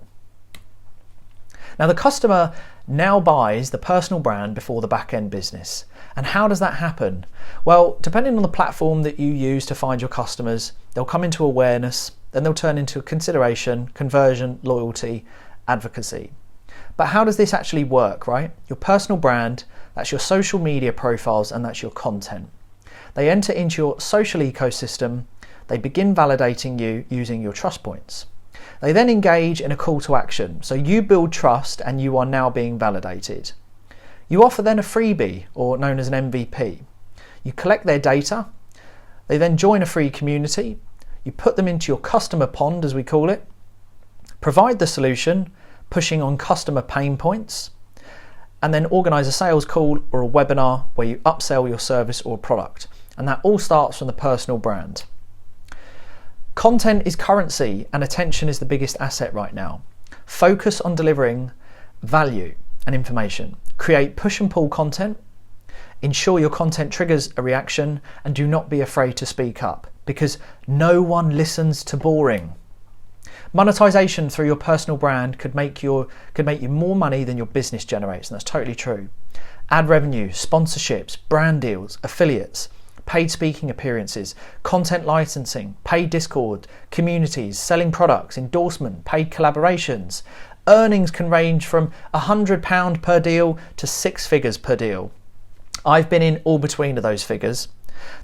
Now, the customer now buys the personal brand before the back-end business. And how does that happen? Well, depending on the platform that you use to find your customers, they'll come into awareness, then they'll turn into consideration, conversion, loyalty, advocacy. But how does this actually work, right? Your personal brand, that's your social media profiles, and that's your content. They enter into your social ecosystem, they begin validating you using your trust points. They then engage in a call to action. So you build trust and you are now being validated. You offer then a freebie, or known as an MVP. You collect their data. They then join a free community. You put them into your customer pond, as we call it. Provide the solution, pushing on customer pain points. And then organize a sales call or a webinar where you upsell your service or product. And that all starts from the personal brand. Content is currency, and attention is the biggest asset right now. Focus on delivering value and information. Create push and pull content. Ensure your content triggers a reaction, and do not be afraid to speak up, because no one listens to boring. Monetization through your personal brand could make you more money than your business generates, and that's totally true. Ad revenue, sponsorships, brand deals, affiliates, paid speaking appearances, content licensing, paid Discord, communities, selling products, endorsement, paid collaborations. Earnings can range from £100 per deal to 6 figures per deal. I've been in all between of those figures.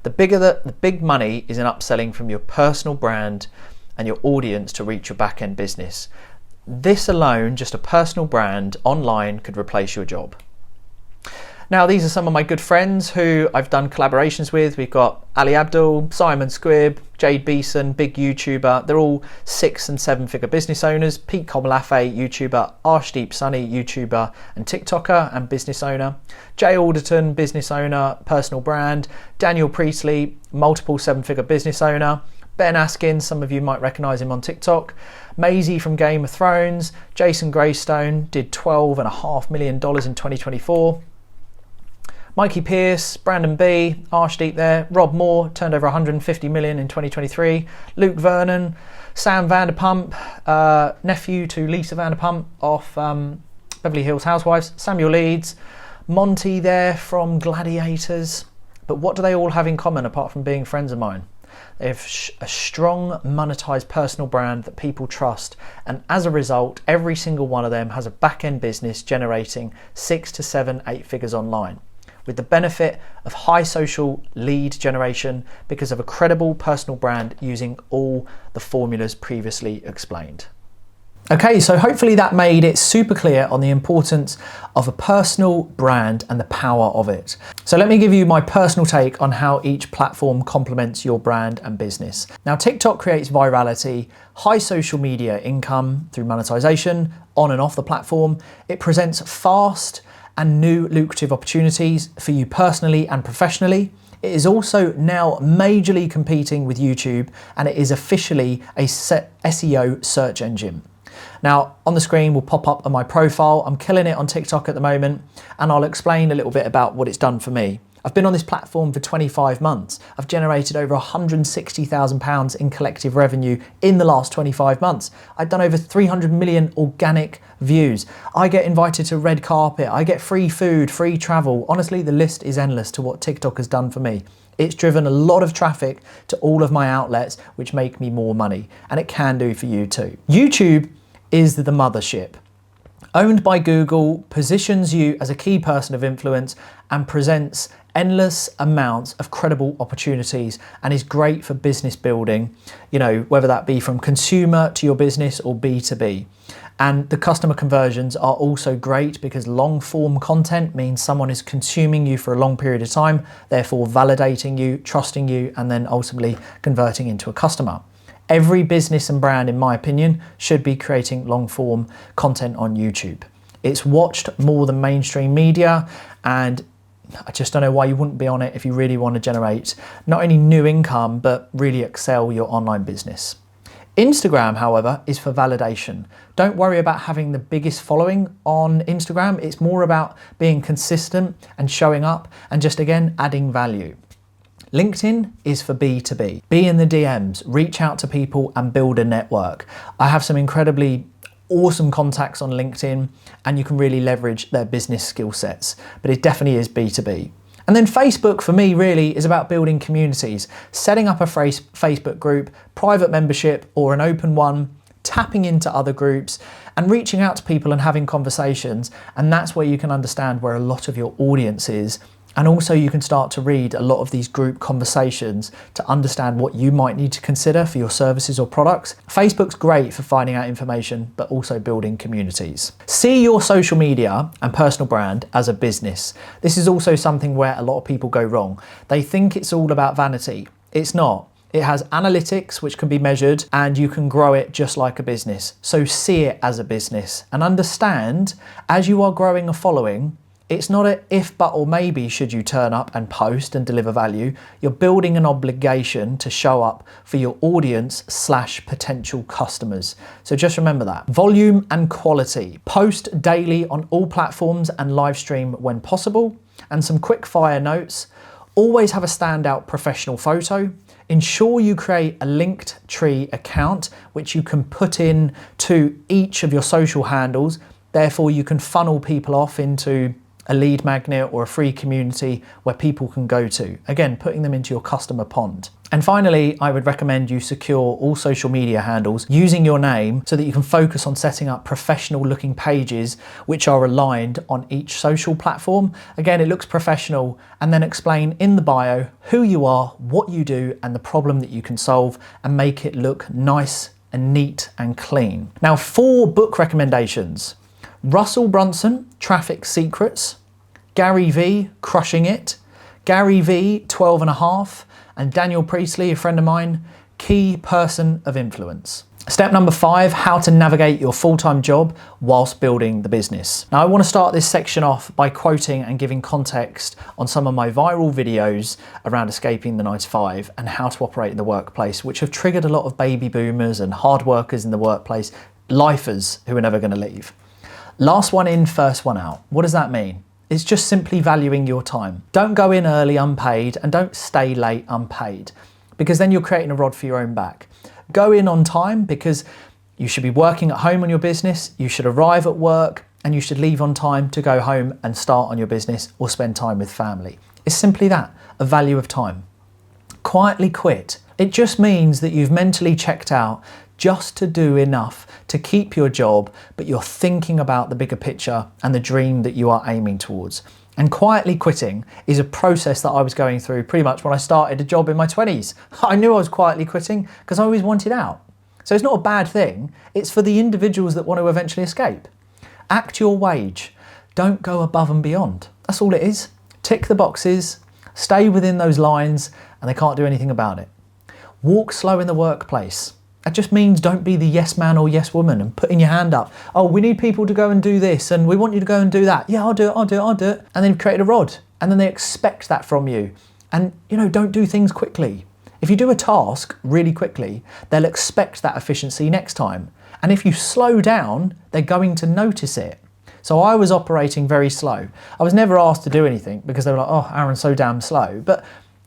The big money is in upselling from your personal brand and your audience to reach your back-end business. This alone, just a personal brand online, could replace your job. Now, these are some of my good friends who I've done collaborations with. We've got Ali Abdul, Simon Squibb, Jade Beeson, big YouTuber. They're all 6- and 7-figure business owners. Pete Komalafe, YouTuber. Arshdeep Sunny, YouTuber and TikToker and business owner. Jay Alderton, business owner, personal brand. Daniel Priestley, multiple 7-figure business owner. Ben Askins, some of you might recognise him on TikTok. Maisie from Game of Thrones. Jason Greystone did $12.5 million in 2024. Mikey Pierce, Brandon B, Arshdeep there, Rob Moore turned over 150 million in 2023, Luke Vernon, Sam Vanderpump, nephew to Lisa Vanderpump off Beverly Hills Housewives, Samuel Leeds, Monty there from Gladiators. But what do they all have in common apart from being friends of mine? They have a strong monetized personal brand that people trust, and as a result, every single one of them has a back-end business generating 6 to 7, 8 figures online, with the benefit of high social lead generation because of a credible personal brand using all the formulas previously explained. Okay, so hopefully that made it super clear on the importance of a personal brand and the power of it. So let me give you my personal take on how each platform complements your brand and business. Now, TikTok creates virality, high social media income through monetization on and off the platform. It presents fast and new lucrative opportunities for you personally and professionally. It is also now majorly competing with YouTube, and it is officially a SEO search engine. Now, on the screen will pop up on my profile. I'm killing it on TikTok at the moment, and I'll explain a little bit about what it's done for me. I've been on this platform for 25 months. I've generated over £160,000 in collective revenue in the last 25 months. I've done over 300 million organic views. I get invited to red carpet. I get free food, free travel. Honestly, the list is endless to what TikTok has done for me. It's driven a lot of traffic to all of my outlets, which make me more money, and it can do for you too. YouTube is the mothership. Owned by Google, positions you as a key person of influence and presents endless amounts of credible opportunities, and is great for business building, whether that be from consumer to your business or B2B. And the customer conversions are also great because long form content means someone is consuming you for a long period of time, therefore validating you, trusting you, and then ultimately converting into a customer. Every business and brand, in my opinion, should be creating long form content on YouTube. It's watched more than mainstream media, and I just don't know why you wouldn't be on it if you really want to generate not only new income, but really excel your online business. Instagram, however, is for validation. Don't worry about having the biggest following on Instagram. It's more about being consistent and showing up and just, again, adding value. LinkedIn is for B2B. Be in the DMs, reach out to people and build a network. I have some incredibly awesome contacts on LinkedIn, and you can really leverage their business skill sets, but it definitely is B2B. And then Facebook for me really is about building communities, setting up a Facebook group, private membership or an open one, tapping into other groups and reaching out to people and having conversations. And that's where you can understand where a lot of your audience is. And also you can start to read a lot of these group conversations to understand what you might need to consider for your services or products. Facebook's great for finding out information, but also building communities. See your social media and personal brand as a business. This is also something where a lot of people go wrong. They think it's all about vanity. It's not. It has analytics which can be measured, and you can grow it just like a business. So see it as a business and understand, as you are growing a following, it's not an if, but, or maybe should you turn up and post and deliver value. You're building an obligation to show up for your audience / potential customers. So just remember that. Volume and quality. Post daily on all platforms and live stream when possible. And some quick fire notes. Always have a standout professional photo. Ensure you create a Linktree account, which you can put in to each of your social handles. Therefore, you can funnel people off into a lead magnet or a free community where people can go to. Again, putting them into your customer pond. And finally, I would recommend you secure all social media handles using your name so that you can focus on setting up professional looking pages which are aligned on each social platform. Again, it looks professional, and then explain in the bio who you are, what you do, and the problem that you can solve, and make it look nice and neat and clean. Now, 4 book recommendations. Russell Brunson, Traffic Secrets, Gary V, crushing it. Gary V, 12.5. And Daniel Priestley, a friend of mine, key person of influence. Step number 5, how to navigate your full-time job whilst building the business. Now I want to start this section off by quoting and giving context on some of my viral videos around escaping the 9-to-5 and how to operate in the workplace, which have triggered a lot of baby boomers and hard workers in the workplace, lifers who are never going to leave. Last one in, first one out. What does that mean? It's just simply valuing your time. Don't go in early unpaid and don't stay late unpaid, because then you're creating a rod for your own back. Go in on time because you should be working at home on your business, you should arrive at work, and you should leave on time to go home and start on your business or spend time with family. It's simply that, a value of time. Quietly quit. It just means that you've mentally checked out just to do enough to keep your job, but you're thinking about the bigger picture and the dream that you are aiming towards. And quietly quitting is a process that I was going through pretty much when I started a job in my 20s. I knew I was quietly quitting because I always wanted out. So it's not a bad thing. It's for the individuals that want to eventually escape. Act your wage. Don't go above and beyond. That's all it is. Tick the boxes, stay within those lines, and they can't do anything about it. Walk slow in the workplace. That just means don't be the yes man or yes woman and putting your hand up. Oh, we need people to go and do this and we want you to go and do that. Yeah, I'll do it. And then you've created a rod and then they expect that from you. And don't do things quickly. If you do a task really quickly, they'll expect that efficiency next time. And if you slow down, they're going to notice it. So I was operating very slow. I was never asked to do anything because they were like, oh, Aaron's so damn slow. But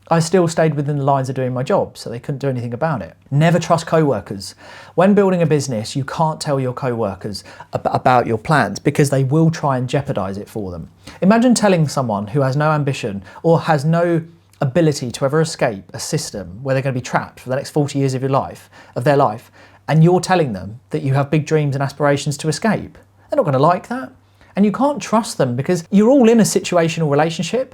I still stayed within the lines of doing my job, so they couldn't do anything about it. Never trust co-workers. When building a business, you can't tell your co-workers about your plans because they will try and jeopardize it for them. Imagine telling someone who has no ambition or has no ability to ever escape a system where they're going to be trapped for the next 40 years of their life, and you're telling them that you have big dreams and aspirations to escape. They're not going to like that. And you can't trust them because you're all in a situational relationship.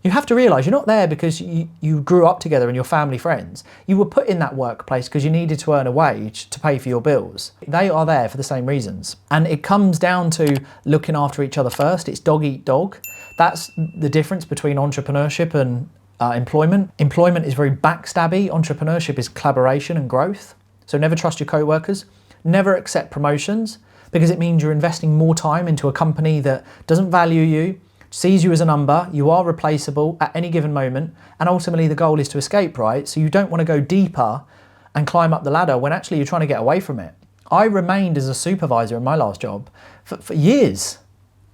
You have to realise you're not there because you grew up together and you're family friends. You were put in that workplace because you needed to earn a wage to pay for your bills. They are there for the same reasons. And it comes down to looking after each other first. It's dog eat dog. That's the difference between entrepreneurship and employment. Employment is very backstabby. Entrepreneurship is collaboration and growth. So never trust your co-workers. Never accept promotions because it means you're investing more time into a company that doesn't value you, sees you as a number, you are replaceable at any given moment, and ultimately the goal is to escape, right? So you don't want to go deeper and climb up the ladder when actually you're trying to get away from it. I remained as a supervisor in my last job for years,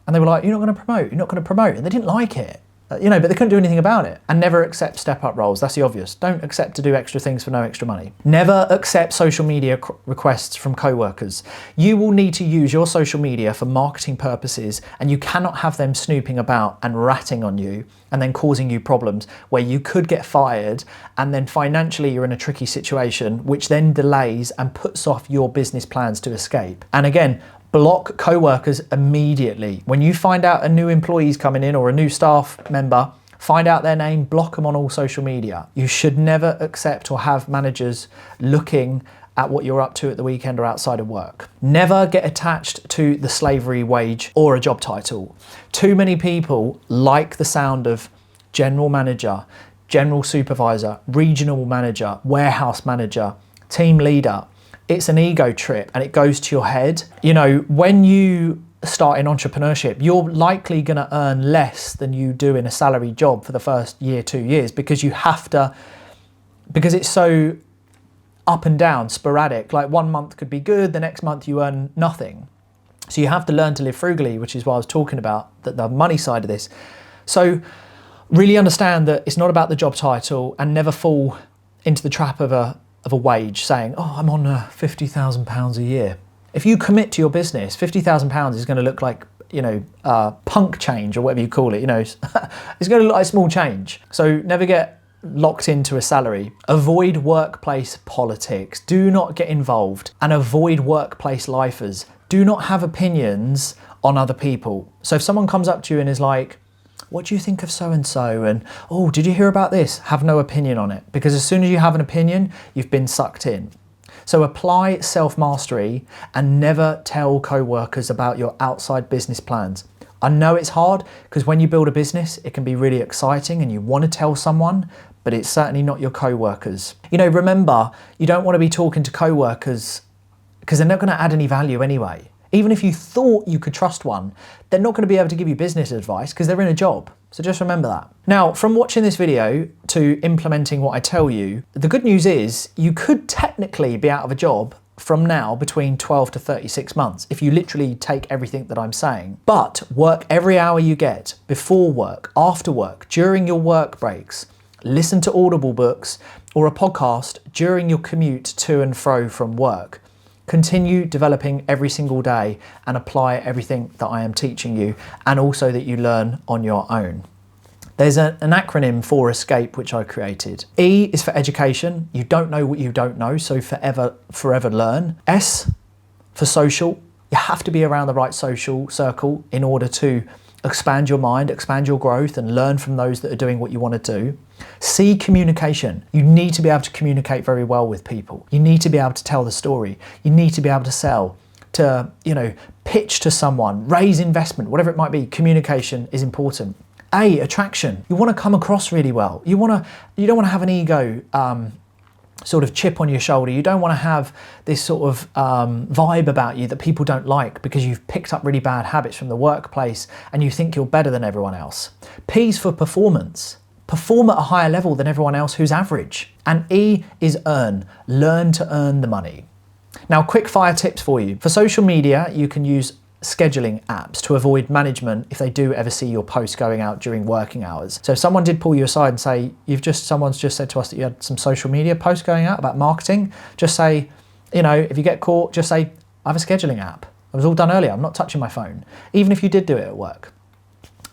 and they were like, you're not going to promote, and they didn't like it. But they couldn't do anything about it. And never accept step-up roles. That's the obvious. Don't accept to do extra things for no extra money. Never accept social media requests from co-workers. You will need to use your social media for marketing purposes, and you cannot have them snooping about and ratting on you and then causing you problems where you could get fired, and then financially you're in a tricky situation, which then delays and puts off your business plans to escape. And again, block co-workers immediately. When you find out a new employee's coming in or a new staff member, find out their name, block them on all social media. You should never accept or have managers looking at what you're up to at the weekend or outside of work. Never get attached to the slavery wage or a job title. Too many people like the sound of general manager, general supervisor, regional manager, warehouse manager, team leader. It's an ego trip and it goes to your head. When you start in entrepreneurship, you're likely going to earn less than you do in a salary job for the first year, 2 years, because it's so up and down, sporadic. Like 1 month could be good, the next month you earn nothing. So you have to learn to live frugally, which is what I was talking about, the money side of this. So really understand that it's not about the job title, and never fall into the trap of a wage saying, oh, I'm on £50,000 a year. If you commit to your business, £50,000 is going to look like, punk change or whatever you call it, it's going to look like small change. So never get locked into a salary. Avoid workplace politics. Do not get involved, and avoid workplace lifers. Do not have opinions on other people. So if someone comes up to you and is like, what do you think of so-and-so? And, oh, did you hear about this? Have no opinion on it. Because as soon as you have an opinion, you've been sucked in. So apply self-mastery and never tell co-workers about your outside business plans. I know it's hard because when you build a business, it can be really exciting and you want to tell someone, but it's certainly not your co-workers. You know, remember, you don't want to be talking to co-workers because they're not going to add any value anyway. Even if you thought you could trust one, they're not going to be able to give you business advice because they're in a job. So just remember that. Now, from watching this video to implementing what I tell you, the good news is you could technically be out of a job from now between 12 to 36 months if you literally take everything that I'm saying. But work every hour you get, before work, after work, during your work breaks. Listen to Audible books or a podcast during your commute to and fro from work. Continue developing every single day and apply everything that I am teaching you and also that you learn on your own. There's an acronym for ESCAPE which I created. E is for education. You don't know what you don't know, so forever learn. S for social. You have to be around the right social circle in order to expand your mind, expand your growth and learn from those that are doing what you want to do. C, communication. You need to be able to communicate very well with people. You need to be able to tell the story. You need to be able to sell, to, pitch to someone, raise investment, whatever it might be. Communication is important. A, attraction. You want to come across really well. You don't want to have an ego sort of chip on your shoulder. You don't want to have this sort of vibe about you that people don't like because you've picked up really bad habits from the workplace and you think you're better than everyone else. P's for performance. Perform at a higher level than everyone else who's average. And E is earn. Learn to earn the money. Now, quick fire tips for you. For social media, you can use scheduling apps to avoid management if they do ever see your post going out during working hours. So if someone did pull you aside and say, someone's just said to us that you had some social media posts going out about marketing, just say, if you get caught, just say, I have a scheduling app. It was all done earlier. I'm not touching my phone. Even if you did do it at work.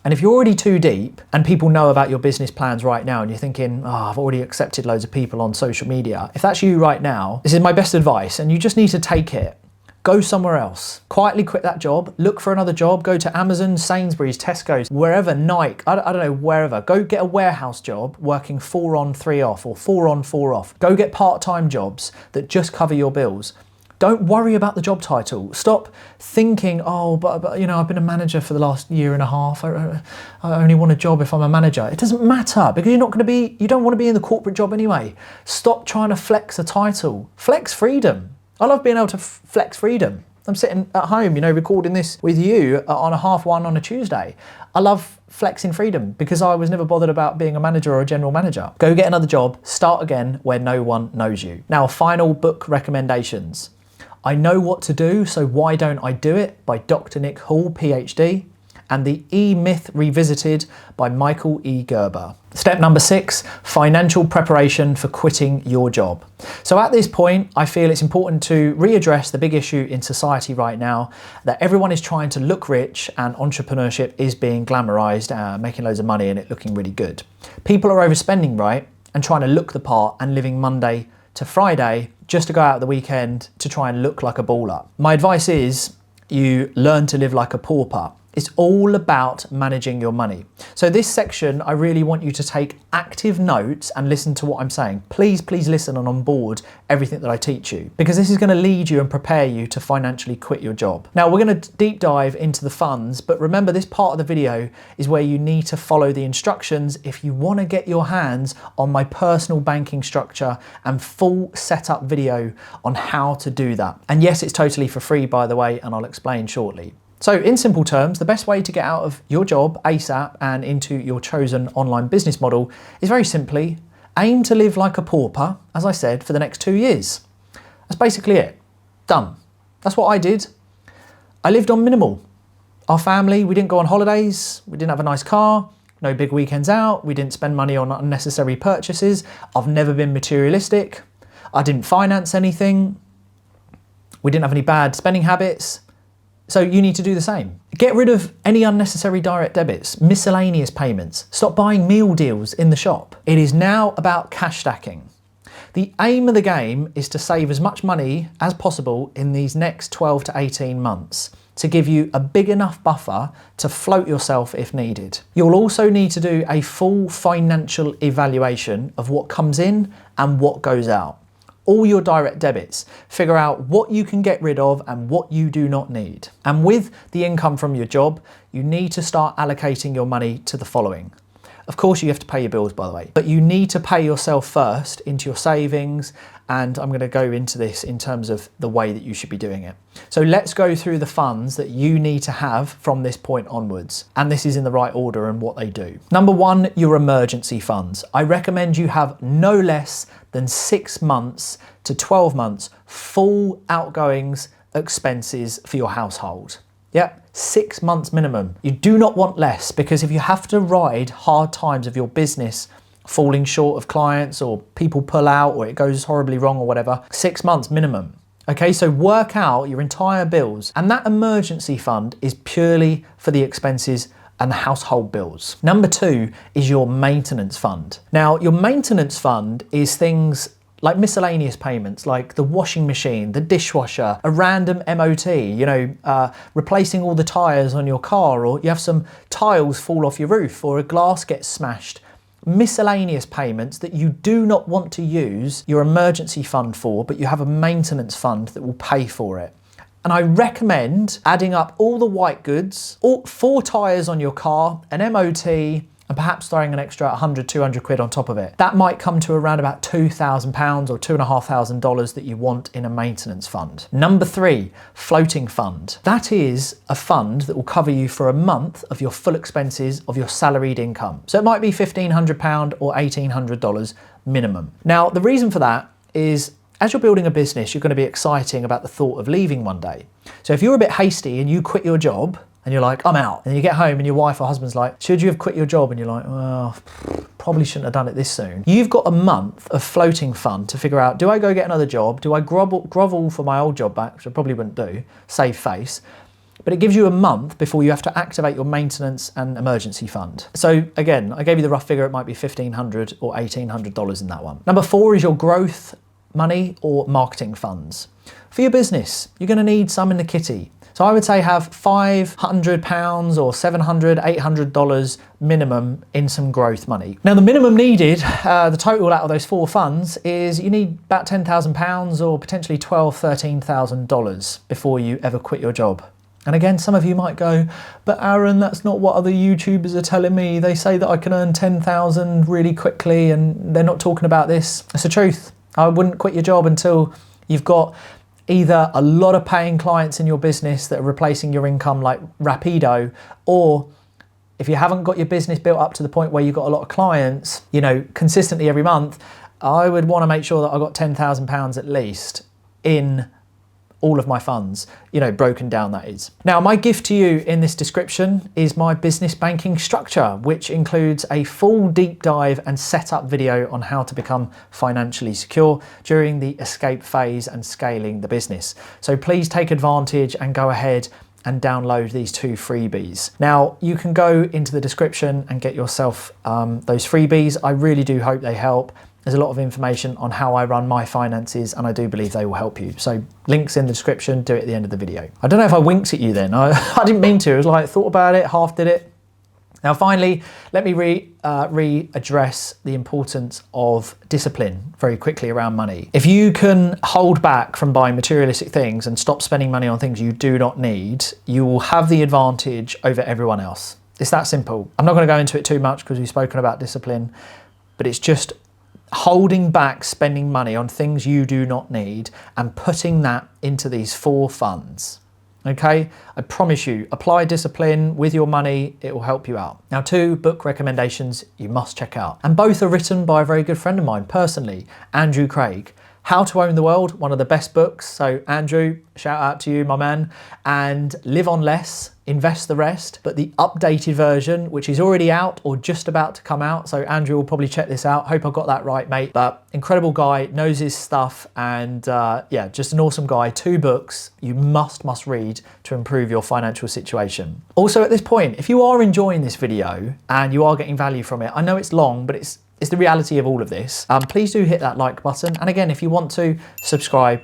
And if you're already too deep and people know about your business plans right now and you're thinking, I've already accepted loads of people on social media. If that's you right now, this is my best advice and you just need to take it. Go somewhere else. Quietly quit that job, look for another job, go to Amazon, Sainsbury's, Tesco's, wherever, Nike, I don't know, wherever. Go get a warehouse job working 4 on 3 off or 4 on 4 off. Go get part-time jobs that just cover your bills. Don't worry about the job title. Stop thinking, but I've been a manager for the last year and a half. I only want a job if I'm a manager. It doesn't matter because you don't want to be in the corporate job anyway. Stop trying to flex a title. Flex freedom. I love being able to flex freedom. I'm sitting at home, recording this with you on a 1:30 on a Tuesday. I love flexing freedom because I was never bothered about being a manager or a general manager. Go get another job, start again where no one knows you. Now, final book recommendations. I Know What to Do, So Why Don't I Do It by Dr. Nick Hall, PhD, and The E-Myth Revisited by Michael E. Gerber. Step number 6, financial preparation for quitting your job. So at this point, I feel it's important to readdress the big issue in society right now, that everyone is trying to look rich and entrepreneurship is being glamorized, making loads of money and it looking really good. People are overspending, right? And trying to look the part and living Monday to Friday just to go out the weekend to try and look like a baller. My advice is you learn to live like a pauper. It's all about managing your money. So this section, I really want you to take active notes and listen to what I'm saying. Please listen and on board everything that I teach you, because this is going to lead you and prepare you to financially quit your job. Now we're going to deep dive into the funds, but remember this part of the video is where you need to follow the instructions if you want to get your hands on my personal banking structure and full setup video on how to do that. And yes, it's totally for free, by the way, and I'll explain shortly. So in simple terms, the best way to get out of your job ASAP and into your chosen online business model is very simply aim to live like a pauper, as I said, for the next 2 years. That's basically it. Done. That's what I did. I lived on minimal. Our family, we didn't go on holidays, we didn't have a nice car, no big weekends out, we didn't spend money on unnecessary purchases. I've never been materialistic. I didn't finance anything. We didn't have any bad spending habits. So you need to do the same. Get rid of any unnecessary direct debits, miscellaneous payments. Stop buying meal deals in the shop. It is now about cash stacking. The aim of the game is to save as much money as possible in these next 12 to 18 months to give you a big enough buffer to float yourself if needed. You'll also need to do a full financial evaluation of what comes in and what goes out. all your direct debits. Figure out what you can get rid of and what you do not need. And with the income from your job, you need to start allocating your money to the following. Of course, you have to pay your bills, by the way, but you need to pay yourself first into your savings. And I'm going to go into this in terms of the way that you should be doing it. So let's go through the funds that you need to have from this point onwards. And this is in the right order and what they do. Number one, your emergency funds. I recommend you have no less than 6 months to 12 months full outgoings expenses for your household. Yep, 6 months minimum. You do not want less, because if you have to ride hard times of your business falling short of clients, or people pull out, or it goes horribly wrong or whatever, 6 months minimum. Okay, so work out your entire bills, and that emergency fund is purely for the expenses and the household bills. Number two is your maintenance fund. Now, your maintenance fund is things like miscellaneous payments, like the washing machine, the dishwasher, a random MOT, replacing all the tires on your car, or you have some tiles fall off your roof, or a glass gets smashed. Miscellaneous payments that you do not want to use your emergency fund for, but you have a maintenance fund that will pay for it. And I recommend adding up all the white goods, 4 tyres on your car, an MOT, and perhaps throwing an extra 100, 200 quid on top of it. That might come to around about £2,000 or $2,500 that you want in a maintenance fund. Number three, floating fund. That is a fund that will cover you for a month of your full expenses of your salaried income. So it might be £1,500 or $1,800 minimum. Now, the reason for that is, as you're building a business, you're going to be exciting about the thought of leaving one day. So if you're a bit hasty and you quit your job, and you're like, I'm out. And you get home and your wife or husband's like, should you have quit your job? And you're like, well, probably shouldn't have done it this soon. You've got a month of floating fund to figure out, do I go get another job? Do I grovel for my old job back, which I probably wouldn't do, save face. But it gives you a month before you have to activate your maintenance and emergency fund. So again, I gave you the rough figure, it might be $1,500 or $1,800 in that one. Number four is your growth money or marketing funds. For your business, you're gonna need some in the kitty. So I would say have £500 or $700, $800 minimum in some growth money. Now the minimum needed, the total out of those 4 funds, is you need about £10,000 or potentially $12,000, $13,000 before you ever quit your job. And again, some of you might go, but Aaron, that's not what other YouTubers are telling me. They say that I can earn 10,000 really quickly and they're not talking about this. It's the truth. I wouldn't quit your job until you've got either a lot of paying clients in your business that are replacing your income like rapido, or if you haven't got your business built up to the point where you've got a lot of clients, consistently every month, I would want to make sure that I got £10,000 at least in all of my funds, broken down that is. Now, my gift to you in this description is my business banking structure, which includes a full deep dive and setup video on how to become financially secure during the escape phase and scaling the business. So please take advantage and go ahead and download these 2 freebies. Now, you can go into the description and get yourself those freebies. I really do hope they help. There's a lot of information on how I run my finances, and I do believe they will help you. So links in the description, do it at the end of the video. I don't know if I winked at you then. I didn't mean to. It was like, thought about it, half did it. Now finally, let me readdress the importance of discipline very quickly around money. If you can hold back from buying materialistic things and stop spending money on things you do not need, you will have the advantage over everyone else. It's that simple. I'm not going to go into it too much because we've spoken about discipline, but it's just holding back spending money on things you do not need and putting that into these 4 funds. Okay, I promise you, apply discipline with your money, it will help you out. Now, 2 book recommendations you must check out, and both are written by a very good friend of mine personally, Andrew Craig. How to Own the World, one of the best books. So Andrew, shout out to you, my man. And Live on Less, Invest the Rest, but the updated version, which is already out or just about to come out. So Andrew will probably check this out. Hope I got that right, mate. But incredible guy, knows his stuff, and yeah, just an awesome guy. 2 books you must read to improve your financial situation. Also at this point, if you are enjoying this video and you are getting value from it, I know it's long, but it's is the reality of all of this. Please do hit that like button. And again, if you want to subscribe,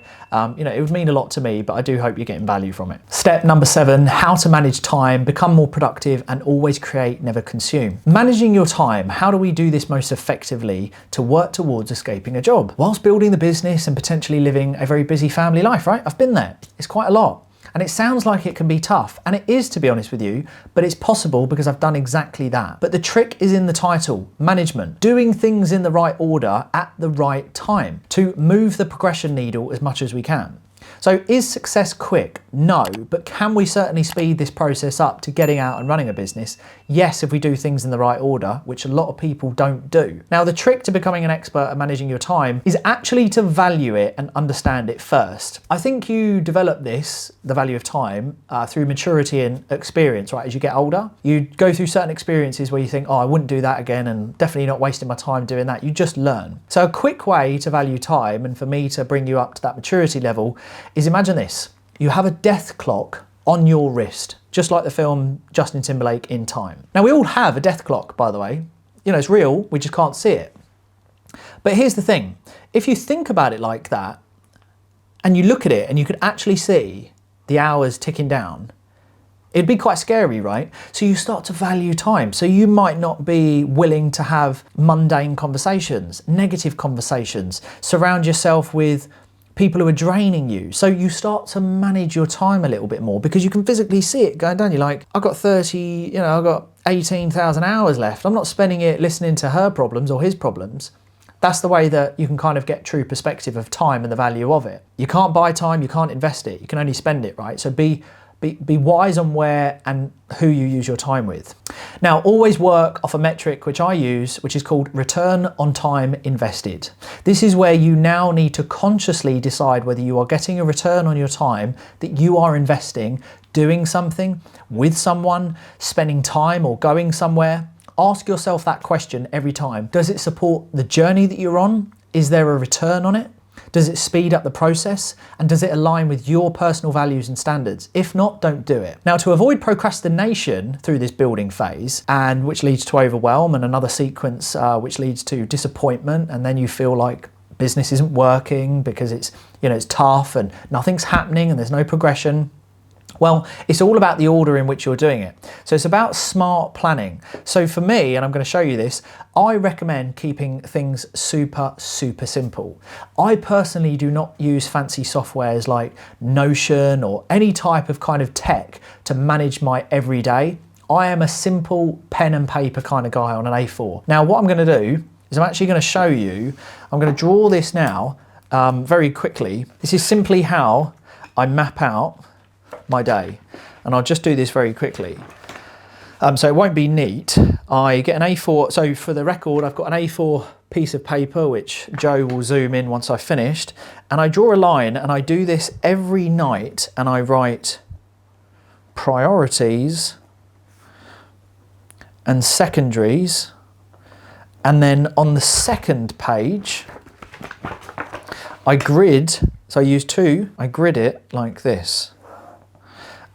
you know, it would mean a lot to me, but I do hope you're getting value from it. Step number 7, how to manage time, become more productive, and always create, never consume. Managing your time, how do we do this most effectively to work towards escaping a job whilst building the business and potentially living a very busy family life, right? I've been there. It's quite a lot. And it sounds like it can be tough, and it is, to be honest with you, but it's possible because I've done exactly that. But the trick is in the title, management, doing things in the right order at the right time to move the progression needle as much as we can. So is success quick? No, but can we certainly speed this process up to getting out and running a business? Yes, if we do things in the right order, which a lot of people don't do. Now, the trick to becoming an expert at managing your time is actually to value it and understand it first. I think you develop this, the value of time, through maturity and experience, right? As you get older, you go through certain experiences where you think, oh, I wouldn't do that again, and definitely not wasting my time doing that. You just learn. So a quick way to value time, and for me to bring you up to that maturity level, is imagine this. You have a death clock on your wrist, just like the film Justin Timberlake, In Time. Now, we all have a death clock, by the way. You know, it's real, we just can't see it. But here's the thing. If you think about it like that, and you look at it and you could actually see the hours ticking down, it'd be quite scary, right? So you start to value time. So you might not be willing to have mundane conversations, negative conversations, surround yourself with people who are draining you. So you start to manage your time a little bit more because you can physically see it going down. You're like, I've got 18,000 hours left. I'm not spending it listening to her problems or his problems. That's the way that you can kind of get true perspective of time and the value of it. You can't buy time, you can't invest it. You can only spend it, right? So be wise on where and who you use your time with. Now, always work off a metric which I use, which is called return on time invested. This is where you now need to consciously decide whether you are getting a return on your time that you are investing, doing something with someone, spending time or going somewhere. Ask yourself that question every time. Does it support the journey that you're on? Is there a return on it? Does it speed up the process? And does it align with your personal values and standards? If not, don't do it. Now, to avoid procrastination through this building phase, and which leads to overwhelm, and another sequence which leads to disappointment, and then you feel like business isn't working because it's tough and nothing's happening and there's no progression. Well, it's all about the order in which you're doing it. So it's about smart planning. So for me, and I'm going to show you this, I recommend keeping things super, super simple. I personally do not use fancy softwares like Notion or any type of kind of tech to manage my everyday. I am a simple pen and paper kind of guy on an A4. Now, what I'm going to do is I'm actually going to show you, I'm going to draw this now very quickly. This is simply how I map out my day, and I'll just do this very quickly. So it won't be neat. I get an A4, so for the record, I've got an A4 piece of paper, which Joe will zoom in once I've finished, and I draw a line, and I do this every night, and I write priorities and secondaries, and then on the second page, I grid, so I use 2, I grid it like this.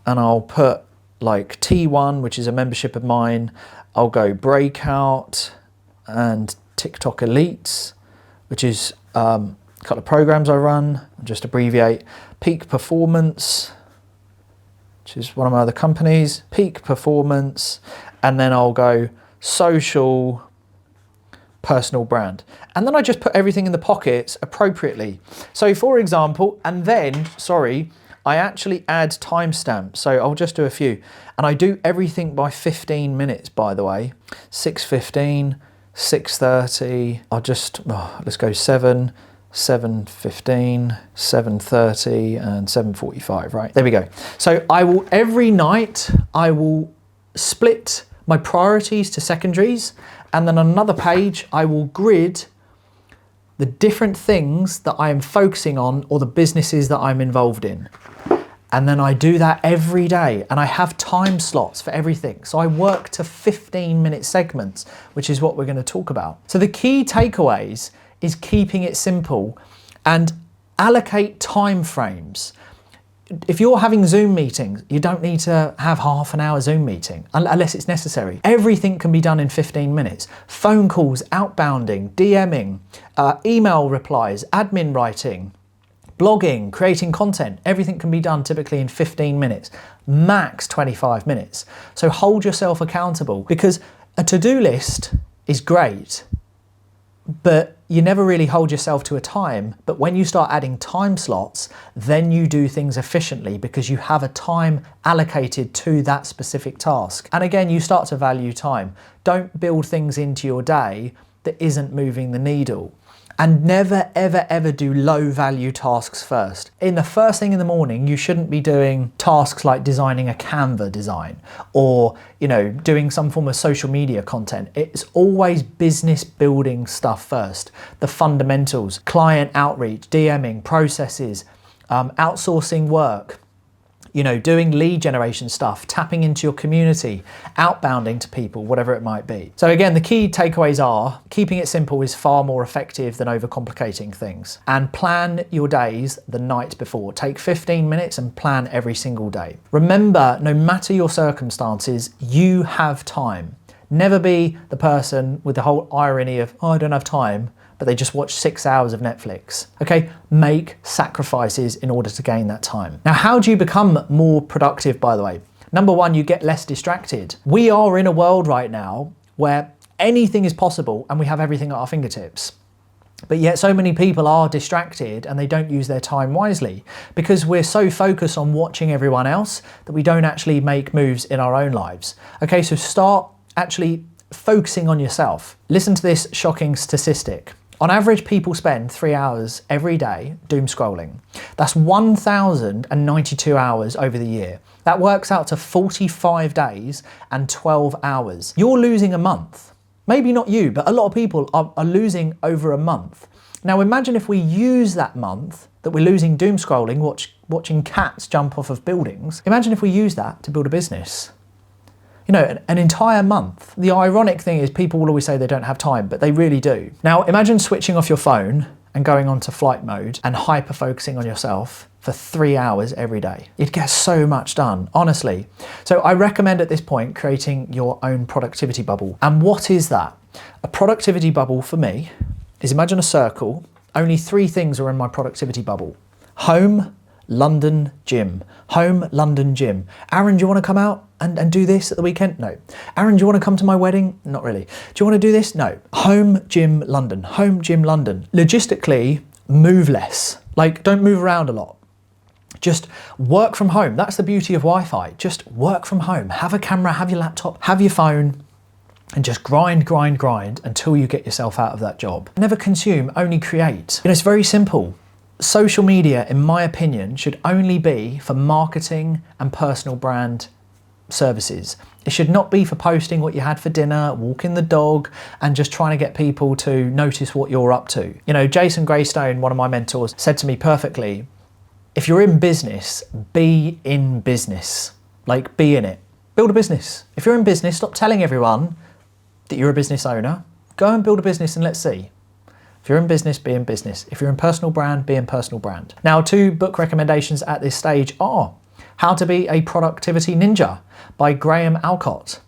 And I'll put like T1, which is a membership of mine. I'll go Breakout and TikTok Elites, which is a couple of programs I run. I'll just abbreviate. Peak Performance, which is one of my other companies. Peak Performance. And then I'll go Social, Personal Brand. And then I just put everything in the pockets appropriately. So for example, and then, I actually add timestamps, so I'll just do a few. And I do everything by 15 minutes, by the way. 6:15, 6:30, I'll just, let's go 7, 7:15, 7:30, and 7:45, right? There we go. So every night, I will split my priorities to secondaries, and then on another page, I will grid the different things that I am focusing on or the businesses that I'm involved in. And then I do that every day, and I have time slots for everything. So I work to 15-minute segments, which is what we're going to talk about. So the key takeaways is keeping it simple and allocate time frames. if you're having Zoom meetings, you don't need to have half an hour Zoom meeting unless it's necessary. Everything can be done in 15 minutes. Phone calls, outbounding, DMing, email replies, admin writing, blogging, creating content, everything can be done typically in 15 minutes, max 25 minutes. So hold yourself accountable, because a to-do list is great, but you never really hold yourself to a time. But when you start adding time slots, then you do things efficiently because you have a time allocated to that specific task. And again, you start to value time. Don't build things into your day that isn't moving the needle. And never, ever, ever do low value tasks first. In the first thing in the morning, you shouldn't be doing tasks like designing a Canva design or, doing some form of social media content. It's always business building stuff first. The fundamentals, client outreach, DMing, processes, outsourcing work, doing lead generation stuff, tapping into your community, outbounding to people, whatever it might be. So again, the key takeaways are keeping it simple is far more effective than overcomplicating things. And plan your days the night before. Take 15 minutes and plan every single day. Remember, no matter your circumstances, you have time. Never be the person with the whole irony of, oh, I don't have time, but they just watch 6 hours of Netflix. Okay, make sacrifices in order to gain that time. Now, how do you become more productive, by the way? Number one, you get less distracted. We are in a world right now where anything is possible and we have everything at our fingertips. But yet so many people are distracted and they don't use their time wisely because we're so focused on watching everyone else that we don't actually make moves in our own lives. Okay, so start actually focusing on yourself. Listen to this shocking statistic. On average, people spend 3 hours every day doom scrolling. That's 1,092 hours over the year. That works out to 45 days and 12 hours. You're losing a month. Maybe not you, but a lot of people are losing over a month. Now imagine if we use that month that we're losing doom scrolling, watching cats jump off of buildings. Imagine if we use that to build a business. An entire month. The ironic thing is people will always say they don't have time, but they really do. Now, imagine switching off your phone and going onto flight mode and hyper-focusing on yourself for 3 hours every day. You'd get so much done, honestly. So I recommend at this point creating your own productivity bubble. And what is that? A productivity bubble for me is, imagine a circle. Only 3 things are in my productivity bubble. Home, London, gym. Home, London, gym. Aaron, do you want to come out and do this at the weekend? No. Aaron, do you want to come to my wedding? Not really. Do you want to do this? No. Home, gym, London. Home, gym, London. Logistically, move less. Don't move around a lot. Just work from home. That's the beauty of Wi-Fi. Just work from home. Have a camera, have your laptop, have your phone, and just grind until you get yourself out of that job. Never consume, only create. It's very simple. Social media, in my opinion, should only be for marketing and personal brand services. It should not be for posting what you had for dinner, walking the dog, and just trying to get people to notice what you're up to. Jason Greystone, one of my mentors, said to me perfectly, if you're in business, be in business. Be in it. Build a business. If you're in business, stop telling everyone that you're a business owner. Go and build a business and let's see. If you're in business, be in business. If you're in personal brand, be in personal brand. Now, 2 book recommendations at this stage are How to Be a Productivity Ninja by Graham Alcott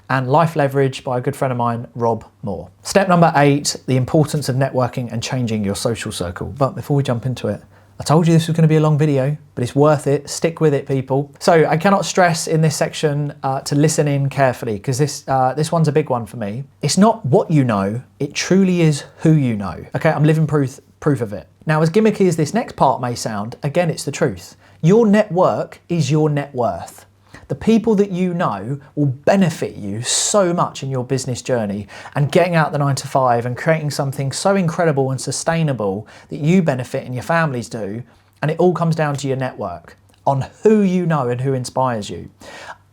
and Life Leverage by a good friend of mine, Rob Moore. Step number 8, the importance of networking and changing your social circle. But before we jump into it, I told you this was going to be a long video, but it's worth it. Stick with it, people. So I cannot stress in this section to listen in carefully because this one's a big one for me. It's not what you know, it truly is who you know. Okay, I'm living proof of it. Now, as gimmicky as this next part may sound, again, it's the truth. Your network is your net worth. The people that you know will benefit you so much in your business journey and getting out the 9 to 5 and creating something so incredible and sustainable that you benefit and your families do. And it all comes down to your network, on who you know and who inspires you.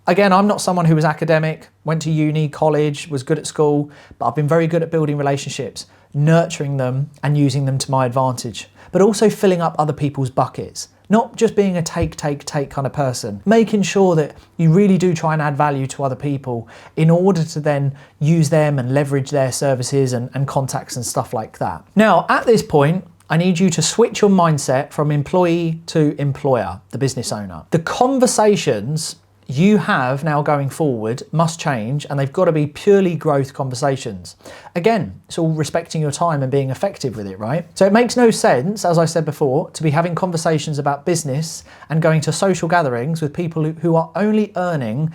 Again, I'm not someone who was academic, went to uni, college, was good at school, but I've been very good at building relationships, nurturing them and using them to my advantage, but also filling up other people's buckets. Not just being a take kind of person, making sure that you really do try and add value to other people in order to then use them and leverage their services and contacts and stuff like that. Now, at this point, I need you to switch your mindset from employee to employer, the business owner. The conversations you have now going forward must change, and they've got to be purely growth conversations. Again, it's all respecting your time and being effective with it, right? So it makes no sense, as I said before, to be having conversations about business and going to social gatherings with people who are only earning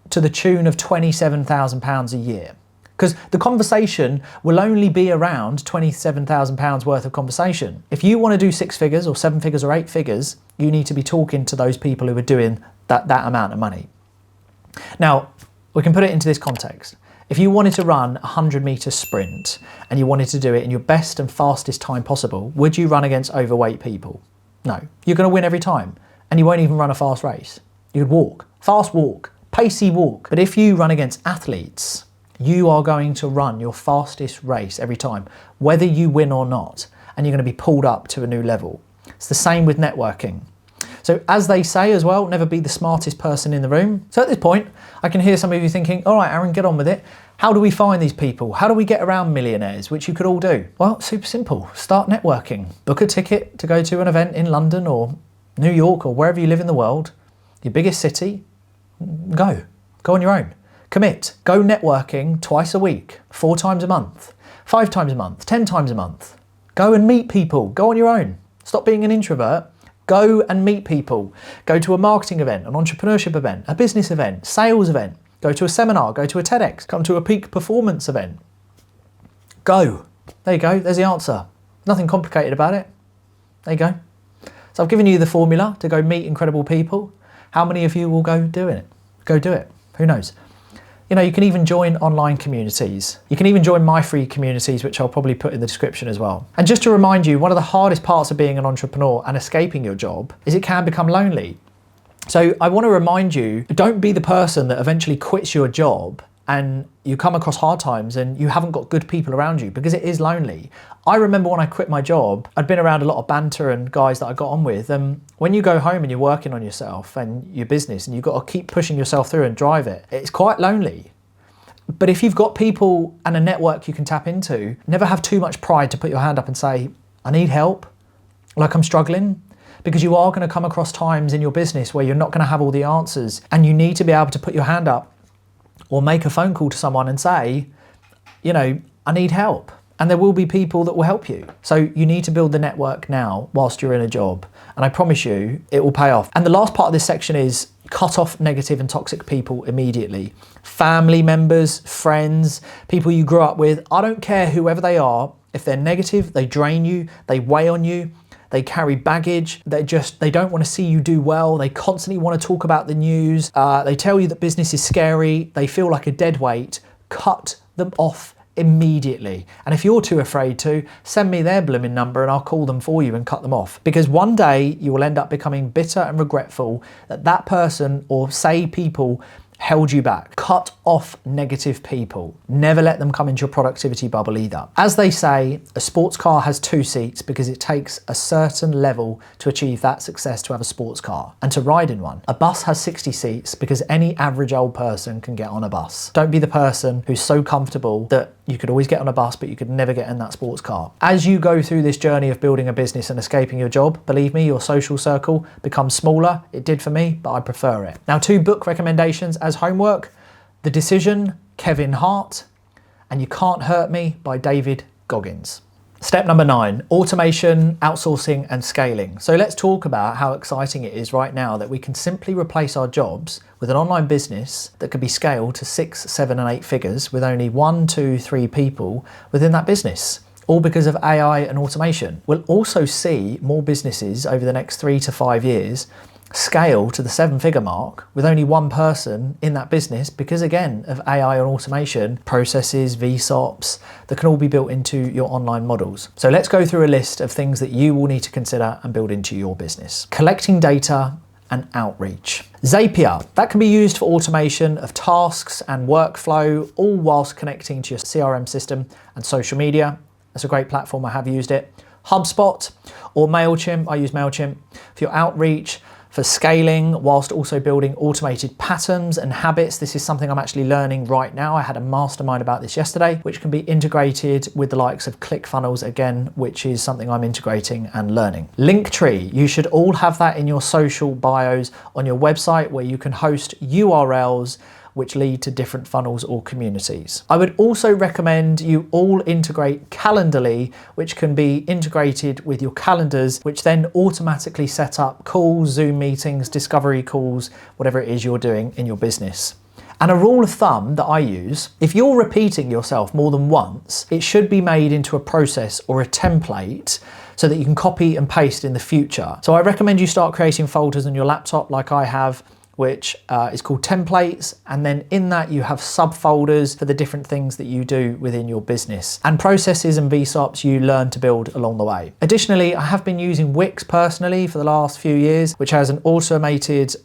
to the tune of £27,000 a year. Because the conversation will only be around £27,000 worth of conversation. If you want to do 6 figures or 7 figures or 8 figures, you need to be talking to those people who are doing that amount of money. Now, we can put it into this context. If you wanted to run a 100-meter sprint and you wanted to do it in your best and fastest time possible, would you run against overweight people? No. You're going to win every time, and you won't even run a fast race. You'd walk, fast walk, pacey walk. But if you run against athletes, you are going to run your fastest race every time, whether you win or not, and you're going to be pulled up to a new level. It's the same with networking. So as they say as well, never be the smartest person in the room. So at this point, I can hear some of you thinking, all right, Aaron, get on with it. How do we find these people? How do we get around millionaires, which you could all do? Well, super simple. Start networking. Book a ticket to go to an event in London or New York or wherever you live in the world, your biggest city. Go on your own. Commit. Go networking twice a week, 4 times a month, 5 times a month, 10 times a month. Go and meet people. Go on your own. Stop being an introvert. Go and meet people. Go to a marketing event, an entrepreneurship event, a business event, sales event. Go to a seminar, go to a TEDx, come to a peak performance event. Go. There you go, there's the answer. Nothing complicated about it. There you go. So I've given you the formula to go meet incredible people. How many of you will go do it? Go do it. Who knows? You know, you can even join online communities. You can even join my free communities, which I'll probably put in the description as well. And just to remind you, one of the hardest parts of being an entrepreneur and escaping your job is it can become lonely. So I want to remind you, don't be the person that eventually quits your job and you come across hard times and you haven't got good people around you, because it is lonely. I remember when I quit my job, I'd been around a lot of banter and guys that I got on with. And when you go home and you're working on yourself and your business and you've got to keep pushing yourself through and drive it, it's quite lonely. But if you've got people and a network you can tap into, never have too much pride to put your hand up and say, I need help, like I'm struggling. Because you are going to come across times in your business where you're not going to have all the answers, and you need to be able to put your hand up or make a phone call to someone and say, you know, I need help. And there will be people that will help you. So you need to build the network now whilst you're in a job. And I promise you, it will pay off. And the last part of this section is cut off negative and toxic people immediately. Family members, friends, people you grew up with. I don't care whoever they are. If they're negative, they drain you, they weigh on you. They carry baggage, they don't want to see you do well, they constantly want to talk about the news, they tell you that business is scary, they feel like a dead weight. Cut them off immediately. And if you're too afraid to, send me their blooming number and I'll call them for you and cut them off. Because one day you will end up becoming bitter and regretful that that person, or say people, held you back. Cut off negative people. Never let them come into your productivity bubble either. As they say, a sports car has 2 seats because it takes a certain level to achieve that success to have a sports car and to ride in one. A bus has 60 seats because any average old person can get on a bus. Don't be the person who's so comfortable that you could always get on a bus but you could never get in that sports car. As you go through this journey of building a business and escaping your job, believe me, your social circle becomes smaller. It did for me, but I prefer it. Now, 2 book recommendations as homework: The Decision, Kevin Hart, and You Can't Hurt Me by David Goggins. Step number 9, automation, outsourcing and scaling. So let's talk about how exciting it is right now that we can simply replace our jobs with an online business that could be scaled to 6, 7 and 8 figures with only 1, 2, 3 people within that business. All because of AI and automation. We'll also see more businesses over the next 3 to 5 years scale to the 7-figure mark with only 1 person in that business because, again, of AI and automation, processes, VSOPs that can all be built into your online models. So let's go through a list of things that you will need to consider and build into your business. Collecting data and outreach. Zapier, that can be used for automation of tasks and workflow, all whilst connecting to your CRM system and social media. That's a great platform, I have used it. HubSpot or MailChimp, I use MailChimp for your outreach. for scaling whilst also building automated patterns and habits. This is something I'm actually learning right now. I had a mastermind about this yesterday, which can be integrated with the likes of ClickFunnels again, which is something I'm integrating and learning. Linktree, you should all have that in your social bios on your website, where you can host URLs which lead to different funnels or communities. I would also recommend you all integrate Calendly, which can be integrated with your calendars, which then automatically set up calls, Zoom meetings, discovery calls, whatever it is you're doing in your business. And a rule of thumb that I use, if you're repeating yourself more than once, it should be made into a process or a template so that you can copy and paste in the future. So I recommend you start creating folders on your laptop like I have, which is called templates, and then in that you have subfolders for the different things that you do within your business, and processes and VSOPs you learn to build along the way. Additionally, I have been using Wix personally for the last few years, which has an automated,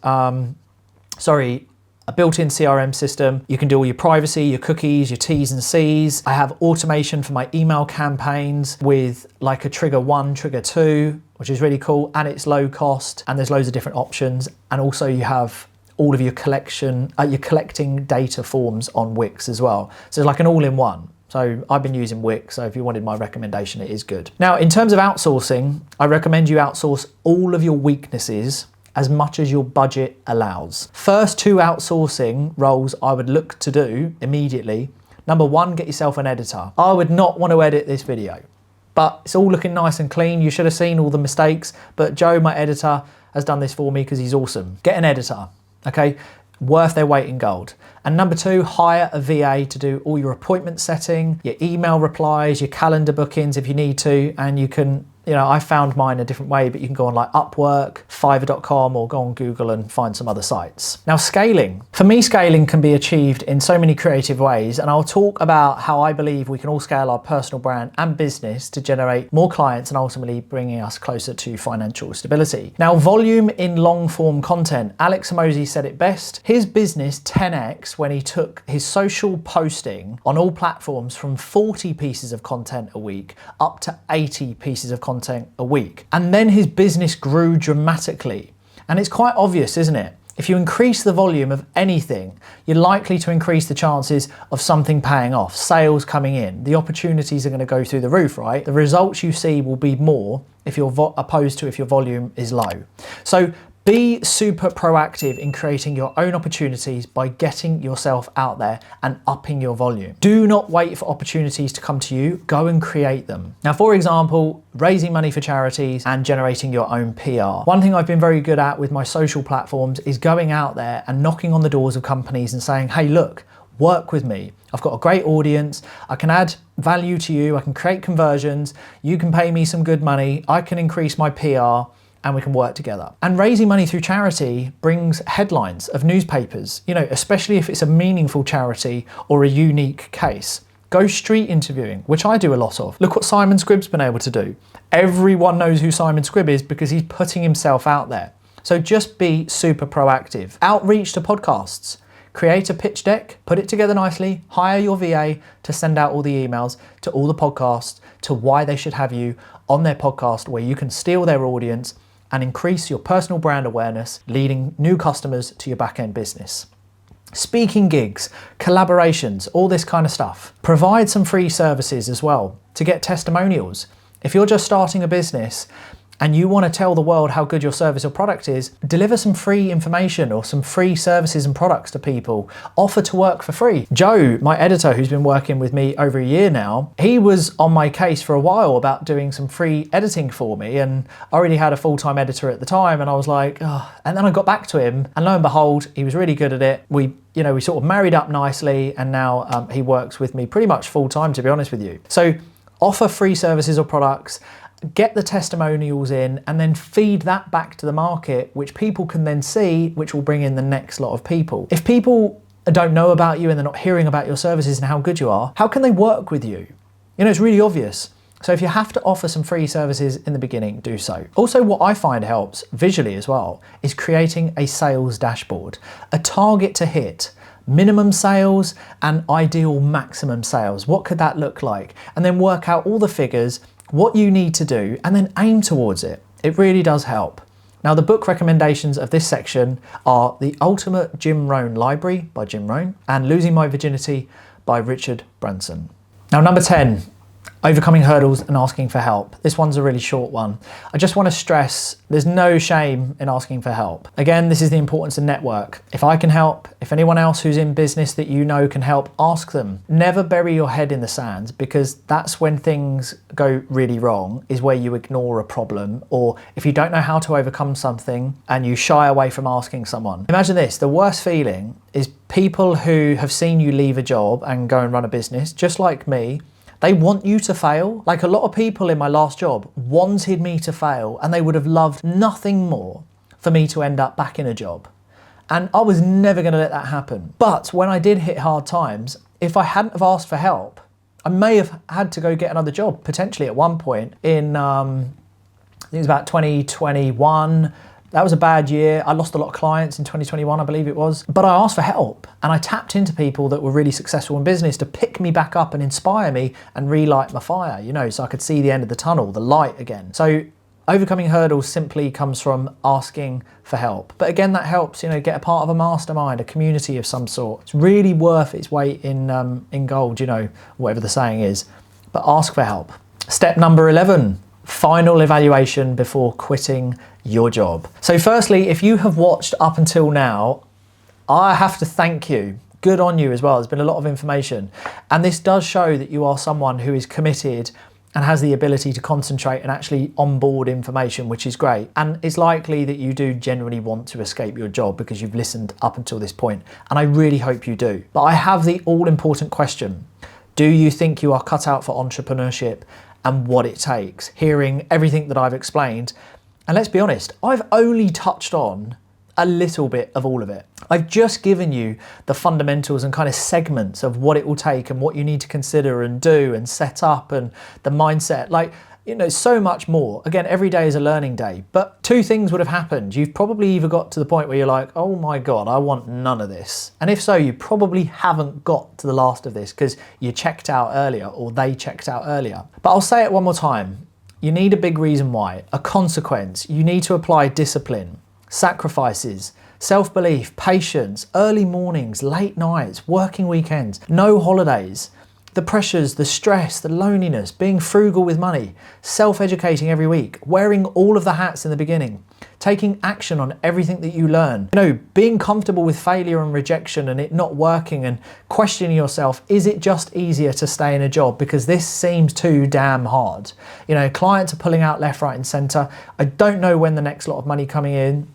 a built-in CRM system. You can do all your privacy, your cookies, your T's and C's. I have automation for my email campaigns with like a trigger 1, trigger 2, which is really cool, and it's low cost, and there's loads of different options. And also you have all of your collecting data forms on Wix as well. So it's like an all-in-one. So I've been using Wix, so if you wanted my recommendation, it is good. Now, in terms of outsourcing, I recommend you outsource all of your weaknesses as much as your budget allows. First 2 outsourcing roles I would look to do immediately. Number 1, get yourself an editor. I would not want to edit this video, but it's all looking nice and clean. You should have seen all the mistakes, but Joe, my editor, has done this for me because he's awesome. Get an editor, okay? Worth their weight in gold. And number 2, hire a VA to do all your appointment setting, your email replies, your calendar bookings if you need to, and you can, I found mine a different way, but you can go on like Upwork, Fiverr.com, or go on Google and find some other sites. Now, scaling. For me, scaling can be achieved in so many creative ways, and I'll talk about how I believe we can all scale our personal brand and business to generate more clients and ultimately bringing us closer to financial stability. Now, volume in long form content. Alex Hormozi said it best. His business 10x when he took his social posting on all platforms from 40 pieces of content a week up to 80 pieces of content a week. And then his business grew dramatically. And it's quite obvious, isn't it? If you increase the volume of anything, you're likely to increase the chances of something paying off, sales coming in. The opportunities are going to go through the roof, right? The results you see will be more if you're opposed to if your volume is low. So be super proactive in creating your own opportunities by getting yourself out there and upping your volume. Do not wait for opportunities to come to you, go and create them. Now, for example, raising money for charities and generating your own PR. One thing I've been very good at with my social platforms is going out there and knocking on the doors of companies and saying, hey, look, work with me. I've got a great audience. I can add value to you. I can create conversions. You can pay me some good money. I can increase my PR. And we can work together. And raising money through charity brings headlines of newspapers, especially if it's a meaningful charity or a unique case. Go street interviewing, which I do a lot of. Look what Simon Squibb's been able to do. Everyone knows who Simon Squibb is because he's putting himself out there. So just be super proactive. Outreach to podcasts. Create a pitch deck, put it together nicely, hire your VA to send out all the emails to all the podcasts, to why they should have you on their podcast, where you can steal their audience and increase your personal brand awareness, leading new customers to your back-end business. Speaking gigs, collaborations, all this kind of stuff. Provide some free services as well to get testimonials. If you're just starting a business and you want to tell the world how good your service or product is, deliver some free information or some free services and products to people. Offer to work for free. Joe, my editor, who's been working with me over a year now, he was on my case for a while about doing some free editing for me, and I already had a full-time editor at the time, and I was like, oh. And then I got back to him, and lo and behold, he was really good at it. We sort of married up nicely, and now he works with me pretty much full-time, to be honest with you. So offer free services or products, get the testimonials in, and then feed that back to the market, which people can then see, which will bring in the next lot of people. If people don't know about you and they're not hearing about your services and how good you are, how can they work with you? It's really obvious. So if you have to offer some free services in the beginning, do so. Also, what I find helps visually as well is creating a sales dashboard, a target to hit, minimum sales and ideal maximum sales. What could that look like? And then work out all the figures, what you need to do, and then aim towards it. It really does help. Now, the book recommendations of this section are The Ultimate Jim Rohn Library by Jim Rohn and Losing My Virginity by Richard Branson. Now, number 10, overcoming hurdles and asking for help. This one's a really short one. I just want to stress there's no shame in asking for help. Again, this is the importance of network. If I can help, if anyone else who's in business that you know can help, ask them. Never bury your head in the sand, because that's when things go really wrong, is where you ignore a problem, or if you don't know how to overcome something and you shy away from asking someone. Imagine this, the worst feeling is people who have seen you leave a job and go and run a business, just like me. They want you to fail. Like, a lot of people in my last job wanted me to fail, and they would have loved nothing more for me to end up back in a job. And I was never going to let that happen. But when I did hit hard times, if I hadn't have asked for help, I may have had to go get another job, potentially at one point in, I think it was about 2021. That was a bad year. I lost a lot of clients in 2021, I believe it was. But I asked for help, and I tapped into people that were really successful in business to pick me back up and inspire me and relight my fire, you know, so I could see the end of the tunnel, the light again. So overcoming hurdles simply comes from asking for help. But again, that helps, you know, get a part of a mastermind, a community of some sort. It's really worth its weight in gold, you know, whatever the saying is. But ask for help. Step number 11. Final evaluation before quitting your job. So firstly, if you have watched up until now, I have to thank you. Good on you as well. There's been a lot of information. And this does show that you are someone who is committed and has the ability to concentrate and actually onboard information, which is great. And it's likely that you do genuinely want to escape your job because you've listened up until this point. And I really hope you do. But I have the all-important question. Do you think you are cut out for entrepreneurship and what it takes? Hearing everything that I've explained, and let's be honest, I've only touched on a little bit of all of it. I've just given you the fundamentals and kind of segments of what it will take and what you need to consider and do and set up and the mindset. Like, you know, so much more. Again, every day is a learning day, but two things would have happened. You've probably either got to the point where you're like, oh my God, I want none of this. And if so, you probably haven't got to the last of this because you checked out earlier or they checked out earlier. But I'll say it one more time. You need a big reason why, a consequence. You need to apply discipline, sacrifices, self-belief, patience, early mornings, late nights, working weekends, no holidays. The pressures, the stress, the loneliness, being frugal with money, self-educating every week, wearing all of the hats in the beginning, taking action on everything that you learn. You know, being comfortable with failure and rejection and it not working and questioning yourself, is it just easier to stay in a job because this seems too damn hard? You know, clients are pulling out left, right and center. I don't know when the next lot of money coming in.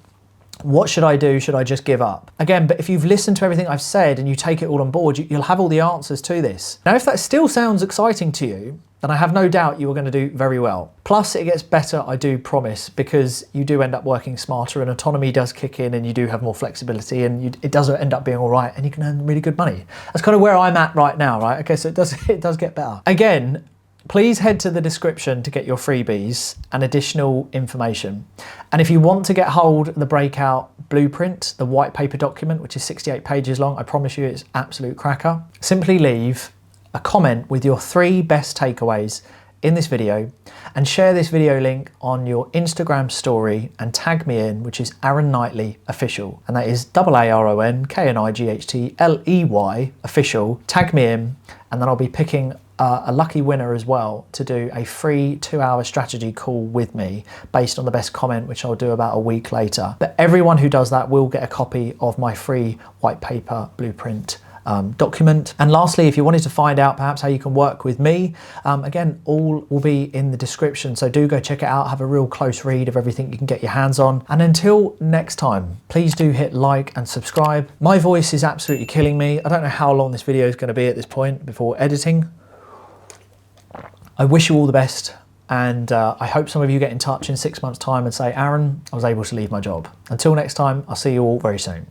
What should I do? Should I just give up? Again, but if you've listened to everything I've said and you take it all on board, you'll have all the answers to this. Now, if that still sounds exciting to you, then I have no doubt you are going to do very well. Plus, it gets better, I do promise, because you do end up working smarter and autonomy does kick in and you do have more flexibility and it does end up being all right and you can earn really good money. That's kind of where I'm at right now, right? Okay, so it does get better. Again, please head to the description to get your freebies and additional information. And if you want to get hold of the breakout blueprint, the white paper document, which is 68 pages long, I promise you it's absolute cracker. Simply leave a comment with your 3 best takeaways in this video and share this video link on your Instagram story and tag me in, which is Aaron Knightley Official. And that is AaronKnightley official. Tag me in and then I'll be picking a lucky winner as well to do a free 2-hour strategy call with me based on the best comment, which I'll do about a week later. But everyone who does that will get a copy of my free white paper blueprint document. And lastly, if you wanted to find out perhaps how you can work with me, again, all will be in the description. So do go check it out, have a real close read of everything you can get your hands on. And until next time, please do hit like and subscribe. My voice is absolutely killing me. I don't know how long this video is going to be at this point before editing. I wish you all the best, and I hope some of you get in touch in 6 months' time and say, Aaron, I was able to leave my job. Until next time, I'll see you all very soon.